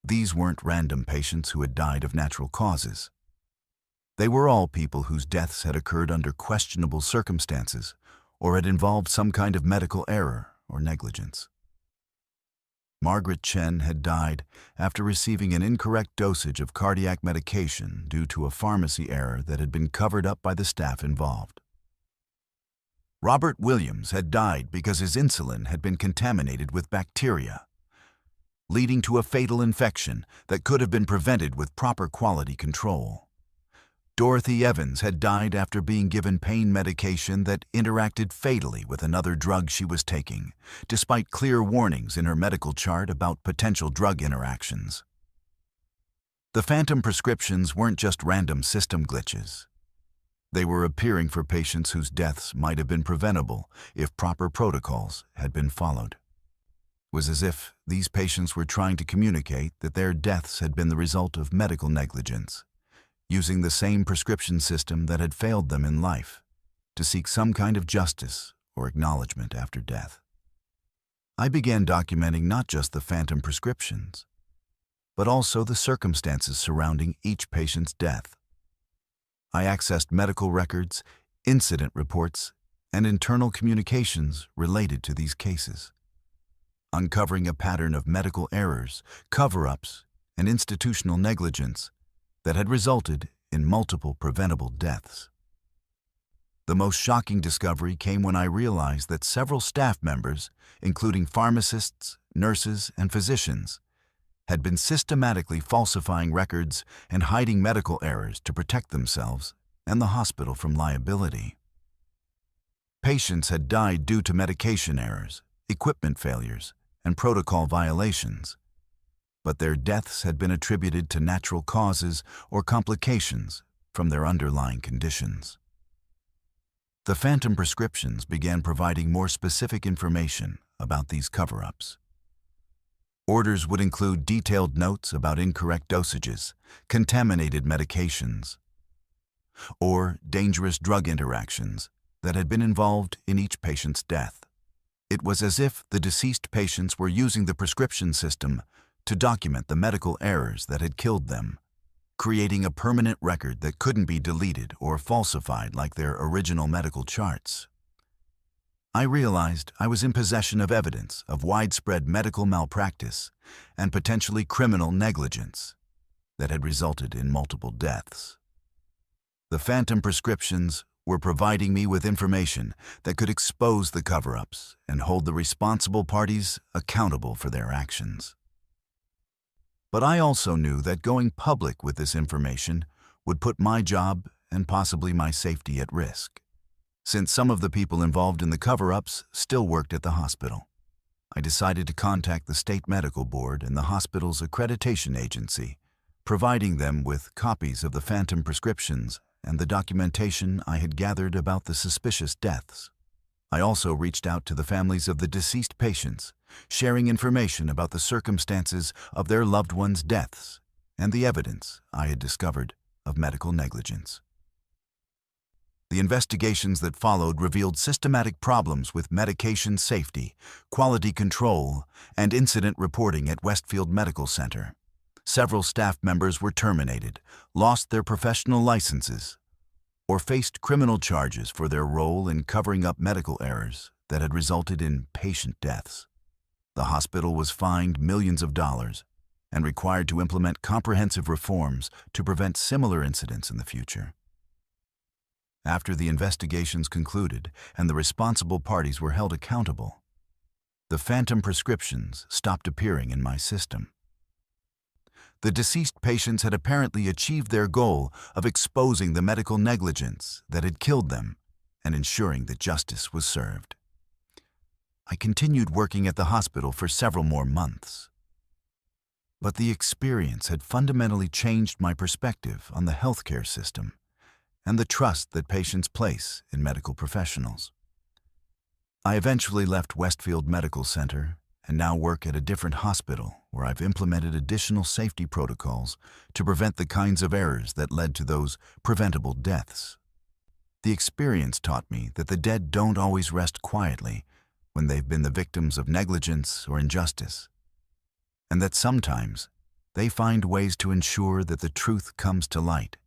These weren't random patients who had died of natural causes. They were all people whose deaths had occurred under questionable circumstances or had involved some kind of medical error or negligence. Margaret Chen had died after receiving an incorrect dosage of cardiac medication due to a pharmacy error that had been covered up by the staff involved. Robert Williams had died because his insulin had been contaminated with bacteria, leading to a fatal infection that could have been prevented with proper quality control. Dorothy Evans had died after being given pain medication that interacted fatally with another drug she was taking, despite clear warnings in her medical chart about potential drug interactions. The phantom prescriptions weren't just random system glitches. They were appearing for patients whose deaths might have been preventable if proper protocols had been followed. It was as if these patients were trying to communicate that their deaths had been the result of medical negligence, using the same prescription system that had failed them in life to seek some kind of justice or acknowledgement after death. I began documenting not just the phantom prescriptions, but also the circumstances surrounding each patient's death. I accessed medical records, incident reports, and internal communications related to these cases, uncovering a pattern of medical errors, cover-ups, and institutional negligence that had resulted in multiple preventable deaths. The most shocking discovery came when I realized that several staff members, including pharmacists, nurses, and physicians, had been systematically falsifying records and hiding medical errors to protect themselves and the hospital from liability. Patients had died due to medication errors, equipment failures, and protocol violations. but their deaths had been attributed to natural causes or complications from their underlying conditions. The phantom prescriptions began providing more specific information about these cover-ups. Orders would include detailed notes about incorrect dosages, contaminated medications, or dangerous drug interactions that had been involved in each patient's death. It was as if the deceased patients were using the prescription system to document the medical errors that had killed them, creating a permanent record that couldn't be deleted or falsified like their original medical charts. I realized I was in possession of evidence of widespread medical malpractice and potentially criminal negligence that had resulted in multiple deaths. The phantom prescriptions were providing me with information that could expose the cover-ups and hold the responsible parties accountable for their actions. But I also knew that going public with this information would put my job and possibly my safety at risk, since some of the people involved in the cover-ups still worked at the hospital. I decided to contact the state medical board and the hospital's accreditation agency, providing them with copies of the phantom prescriptions and the documentation I had gathered about the suspicious deaths. I also reached out to the families of the deceased patients, sharing information about the circumstances of their loved ones' deaths and the evidence I had discovered of medical negligence. The investigations that followed revealed systematic problems with medication safety, quality control, and incident reporting at Westfield Medical Center. Several staff members were terminated, lost their professional licenses, or faced criminal charges for their role in covering up medical errors that had resulted in patient deaths. The hospital was fined millions of dollars and required to implement comprehensive reforms to prevent similar incidents in the future. After the investigations concluded and the responsible parties were held accountable, the phantom prescriptions stopped appearing in my system. The deceased patients had apparently achieved their goal of exposing the medical negligence that had killed them and ensuring that justice was served. I continued working at the hospital for several more months. But the experience had fundamentally changed my perspective on the healthcare system and the trust that patients place in medical professionals. I eventually left Westfield Medical Center and now work at a different hospital where I've implemented additional safety protocols to prevent the kinds of errors that led to those preventable deaths. The experience taught me that the dead don't always rest quietly when they've been the victims of negligence or injustice, and that sometimes they find ways to ensure that the truth comes to light,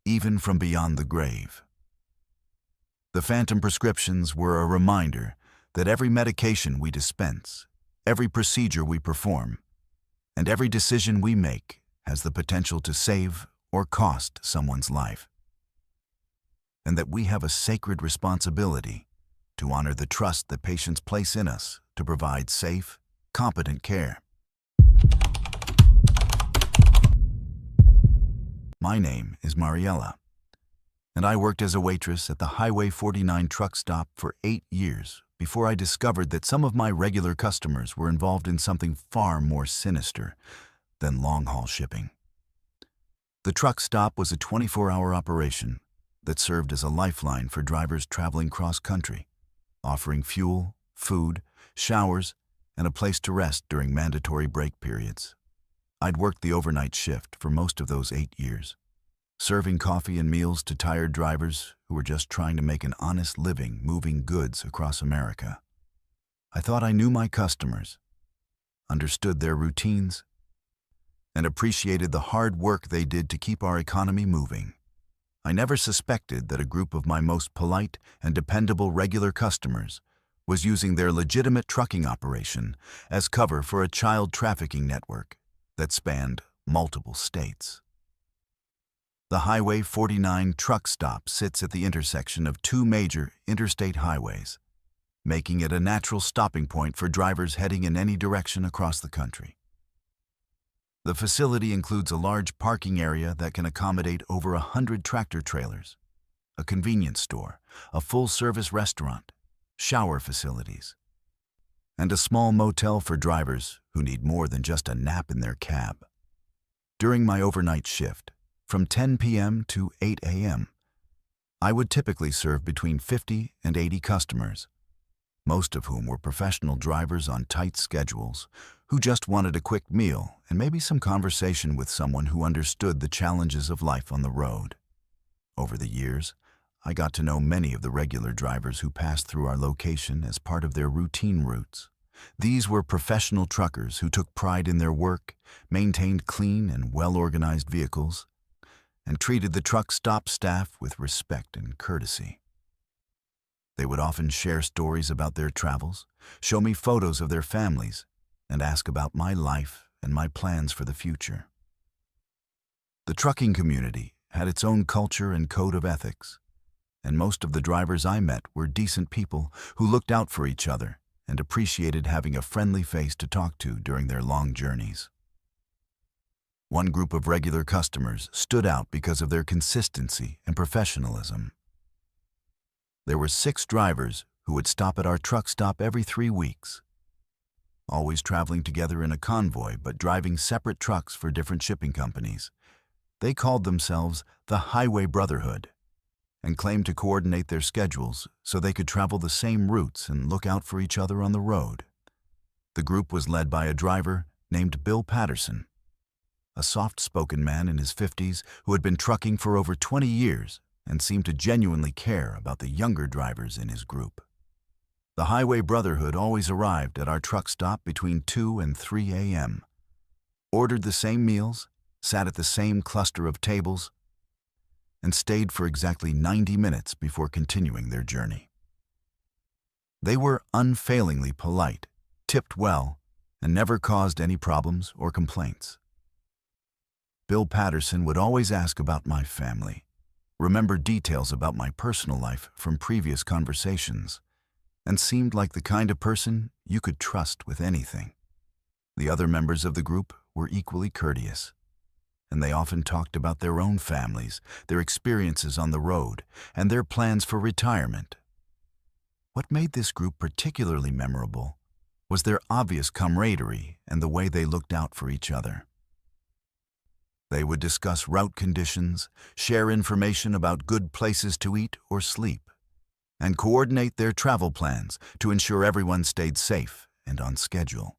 even from beyond the grave. The phantom prescriptions were a reminder that every medication we dispense, every procedure we perform, and every decision we make has the potential to save or cost someone's life, and that we have a sacred responsibility to honor the trust that patients place in us to provide safe, competent care. My name is Mariella, and I worked as a waitress at the Highway 49 truck stop for 8 years before I discovered that some of my regular customers were involved in something far more sinister than long-haul shipping. The truck stop was a 24-hour operation that served as a lifeline for drivers traveling cross-country, offering fuel, food, showers, and a place to rest during mandatory break periods. I'd worked the overnight shift for most of those 8 years, serving coffee and meals to tired drivers who were just trying to make an honest living moving goods across America. I thought I knew my customers, understood their routines, and appreciated the hard work they did to keep our economy moving. I never suspected that a group of my most polite and dependable regular customers was using their legitimate trucking operation as cover for a child trafficking network that spanned multiple states. The Highway 49 truck stop sits at the intersection of 2 major interstate highways, making it a natural stopping point for drivers heading in any direction across the country. The facility includes a large parking area that can accommodate over 100 tractor trailers, a convenience store, a full-service restaurant, shower facilities, and a small motel for drivers who need more than just a nap in their cab. During my overnight shift, from 10 p.m. to 8 a.m., I would typically serve between 50 and 80 customers, most of whom were professional drivers on tight schedules who just wanted a quick meal and maybe some conversation with someone who understood the challenges of life on the road. Over the years, I got to know many of the regular drivers who passed through our location as part of their routine routes. These were professional truckers who took pride in their work, maintained clean and well-organized vehicles, and treated the truck stop staff with respect and courtesy. They would often share stories about their travels, show me photos of their families, and ask about my life and my plans for the future. The trucking community had its own culture and code of ethics, and most of the drivers I met were decent people who looked out for each other and appreciated having a friendly face to talk to during their long journeys. One group of regular customers stood out because of their consistency and professionalism. There were 6 drivers who would stop at our truck stop every 3 weeks, always traveling together in a convoy but driving separate trucks for different shipping companies. They called themselves the Highway Brotherhood and claimed to coordinate their schedules so they could travel the same routes and look out for each other on the road. The group was led by a driver named Bill Patterson, a soft-spoken man in his 50s who had been trucking for over 20 years and seemed to genuinely care about the younger drivers in his group. The Highway Brotherhood always arrived at our truck stop between 2 and 3 a.m., ordered the same meals, sat at the same cluster of tables, and stayed for exactly 90 minutes before continuing their journey. They were unfailingly polite, tipped well, and never caused any problems or complaints. Bill Patterson would always ask about my family, remember details about my personal life from previous conversations, and seemed like the kind of person you could trust with anything. The other members of the group were equally courteous, and they often talked about their own families, their experiences on the road, and their plans for retirement. What made this group particularly memorable was their obvious camaraderie and the way they looked out for each other. They would discuss route conditions, share information about good places to eat or sleep, and coordinate their travel plans to ensure everyone stayed safe and on schedule.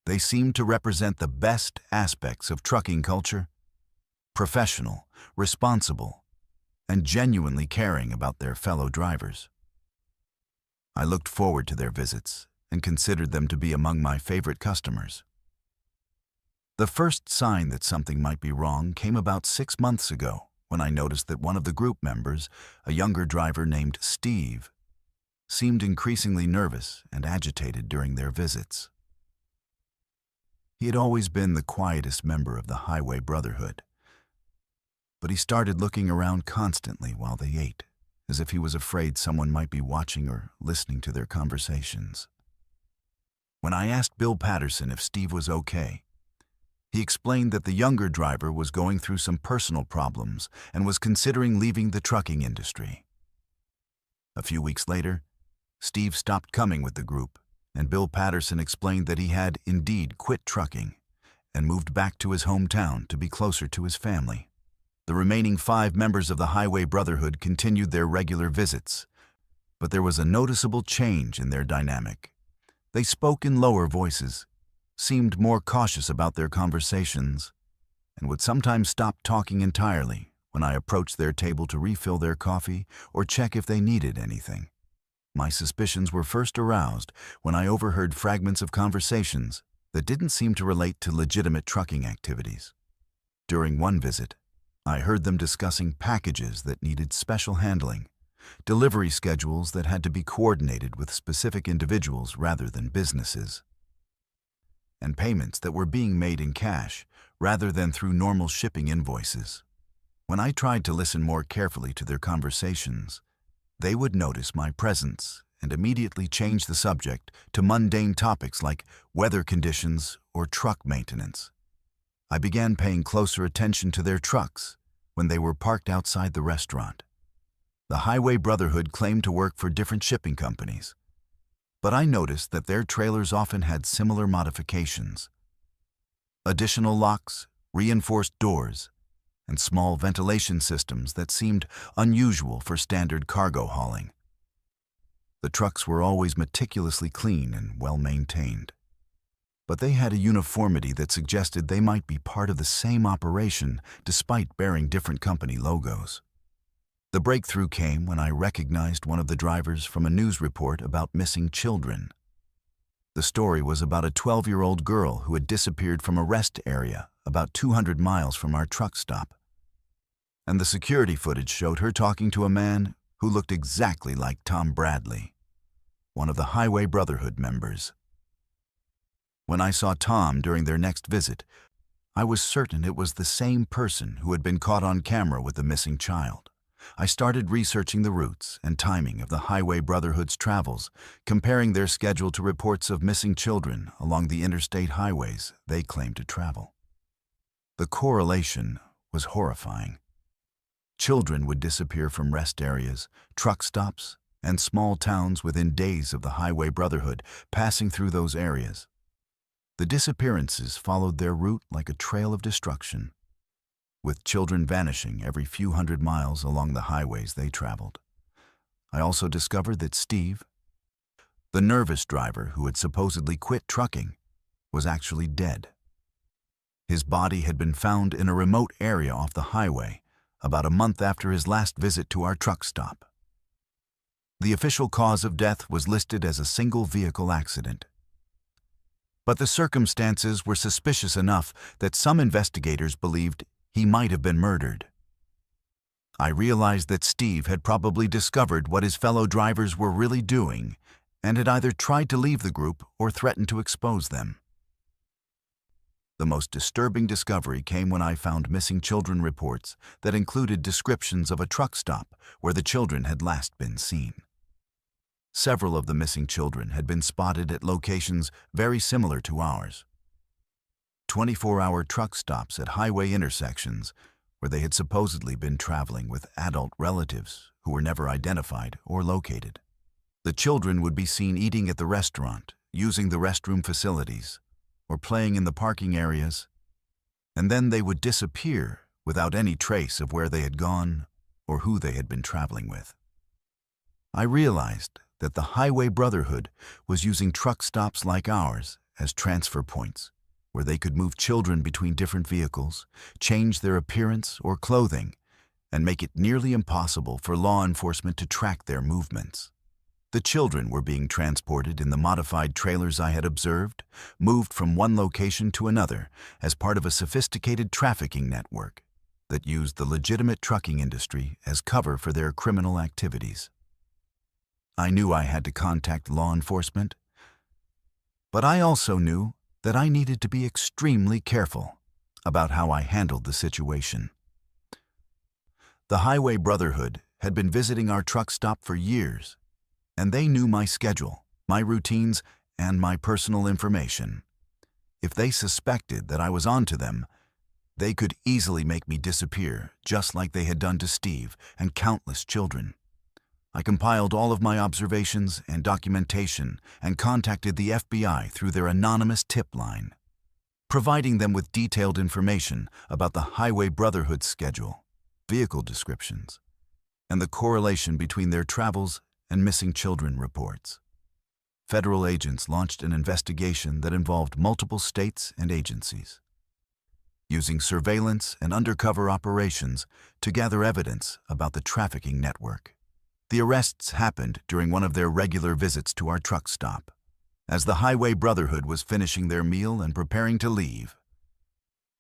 They seemed to represent the best aspects of trucking culture: professional, responsible, and genuinely caring about their fellow drivers. I looked forward to their visits and considered them to be among my favorite customers. The first sign that something might be wrong came about 6 months ago when I noticed that one of the group members, a younger driver named Steve, seemed increasingly nervous and agitated during their visits. He had always been the quietest member of the Highway Brotherhood, but he started looking around constantly while they ate, as if he was afraid someone might be watching or listening to their conversations. When I asked Bill Patterson if Steve was okay, he explained that the younger driver was going through some personal problems and was considering leaving the trucking industry. A few weeks later, Steve stopped coming with the group, and Bill Patterson explained that he had indeed quit trucking and moved back to his hometown to be closer to his family. The remaining 5 members of the Highway Brotherhood continued their regular visits, but there was a noticeable change in their dynamic. They spoke in lower voices, seemed more cautious about their conversations, and would sometimes stop talking entirely when I approached their table to refill their coffee or check if they needed anything. My suspicions were first aroused when I overheard fragments of conversations that didn't seem to relate to legitimate trucking activities. During one visit, I heard them discussing packages that needed special handling, delivery schedules that had to be coordinated with specific individuals rather than businesses, and payments that were being made in cash rather than through normal shipping invoices. When I tried to listen more carefully to their conversations, they would notice my presence and immediately change the subject to mundane topics like weather conditions or truck maintenance. I began paying closer attention to their trucks when they were parked outside the restaurant. The Highway Brotherhood claimed to work for different shipping companies, but I noticed that their trailers often had similar modifications: additional locks, reinforced doors, and small ventilation systems that seemed unusual for standard cargo hauling. The trucks were always meticulously clean and well-maintained, but they had a uniformity that suggested they might be part of the same operation despite bearing different company logos. The breakthrough came when I recognized one of the drivers from a news report about missing children. The story was about a 12-year-old girl who had disappeared from a rest area about 200 miles from our truck stop. And the security footage showed her talking to a man who looked exactly like Tom Bradley, one of the Highway Brotherhood members. When I saw Tom during their next visit, I was certain it was the same person who had been caught on camera with the missing child. I started researching the routes and timing of the Highway Brotherhood's travels, comparing their schedule to reports of missing children along the interstate highways they claimed to travel. The correlation was horrifying. Children would disappear from rest areas, truck stops, and small towns within days of the Highway Brotherhood passing through those areas. The disappearances followed their route like a trail of destruction, with children vanishing every few hundred miles along the highways they traveled. I also discovered that Steve, the nervous driver who had supposedly quit trucking, was actually dead. His body had been found in a remote area off the highway about a month after his last visit to our truck stop. The official cause of death was listed as a single-vehicle accident. But the circumstances were suspicious enough that some investigators believed he might have been murdered. I realized that Steve had probably discovered what his fellow drivers were really doing and had either tried to leave the group or threatened to expose them. The most disturbing discovery came when I found missing children reports that included descriptions of a truck stop where the children had last been seen. Several of the missing children had been spotted at locations very similar to ours: 24-hour truck stops at highway intersections where they had supposedly been traveling with adult relatives who were never identified or located. The children would be seen eating at the restaurant, using the restroom facilities, or playing in the parking areas, and then they would disappear without any trace of where they had gone or who they had been traveling with. I realized that the Highway Brotherhood was using truck stops like ours as transfer points, where they could move children between different vehicles, change their appearance or clothing, and make it nearly impossible for law enforcement to track their movements. The children were being transported in the modified trailers I had observed, moved from one location to another as part of a sophisticated trafficking network that used the legitimate trucking industry as cover for their criminal activities. I knew I had to contact law enforcement, but I also knew that I needed to be extremely careful about how I handled the situation. The Highway Brotherhood had been visiting our truck stop for years, and they knew my schedule, my routines, and my personal information. If they suspected that I was onto them, they could easily make me disappear, just like they had done to Steve and countless children. I compiled all of my observations and documentation and contacted the FBI through their anonymous tip line, providing them with detailed information about the Highway Brotherhood's schedule, vehicle descriptions, and the correlation between their travels and missing children reports. Federal agents launched an investigation that involved multiple states and agencies, using surveillance and undercover operations to gather evidence about the trafficking network. The arrests happened during one of their regular visits to our truck stop, as the Highway Brotherhood was finishing their meal and preparing to leave.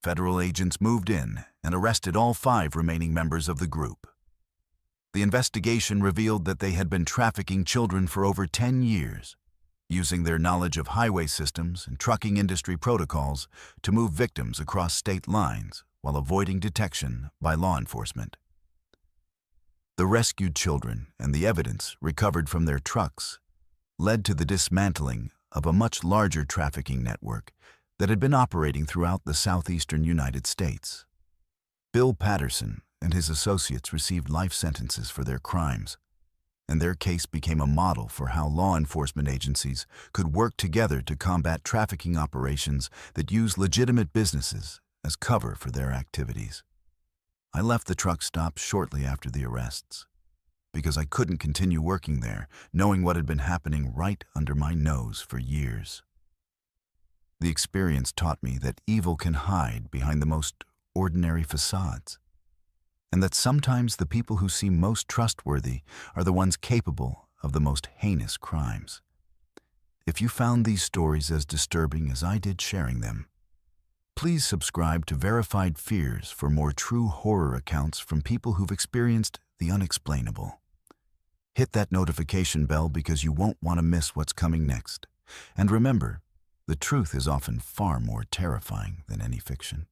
Federal agents moved in and arrested all 5 remaining members of the group. The investigation revealed that they had been trafficking children for over 10 years, using their knowledge of highway systems and trucking industry protocols to move victims across state lines while avoiding detection by law enforcement. The rescued children and the evidence recovered from their trucks led to the dismantling of a much larger trafficking network that had been operating throughout the southeastern United States. Bill Patterson and his associates received life sentences for their crimes, and their case became a model for how law enforcement agencies could work together to combat trafficking operations that use legitimate businesses as cover for their activities. I left the truck stop shortly after the arrests because I couldn't continue working there, knowing what had been happening right under my nose for years. The experience taught me that evil can hide behind the most ordinary facades, and that sometimes the people who seem most trustworthy are the ones capable of the most heinous crimes. If you found these stories as disturbing as I did sharing them, please subscribe to Verified Fears for more true horror accounts from people who've experienced the unexplainable. Hit that notification bell because you won't want to miss what's coming next. And remember, the truth is often far more terrifying than any fiction.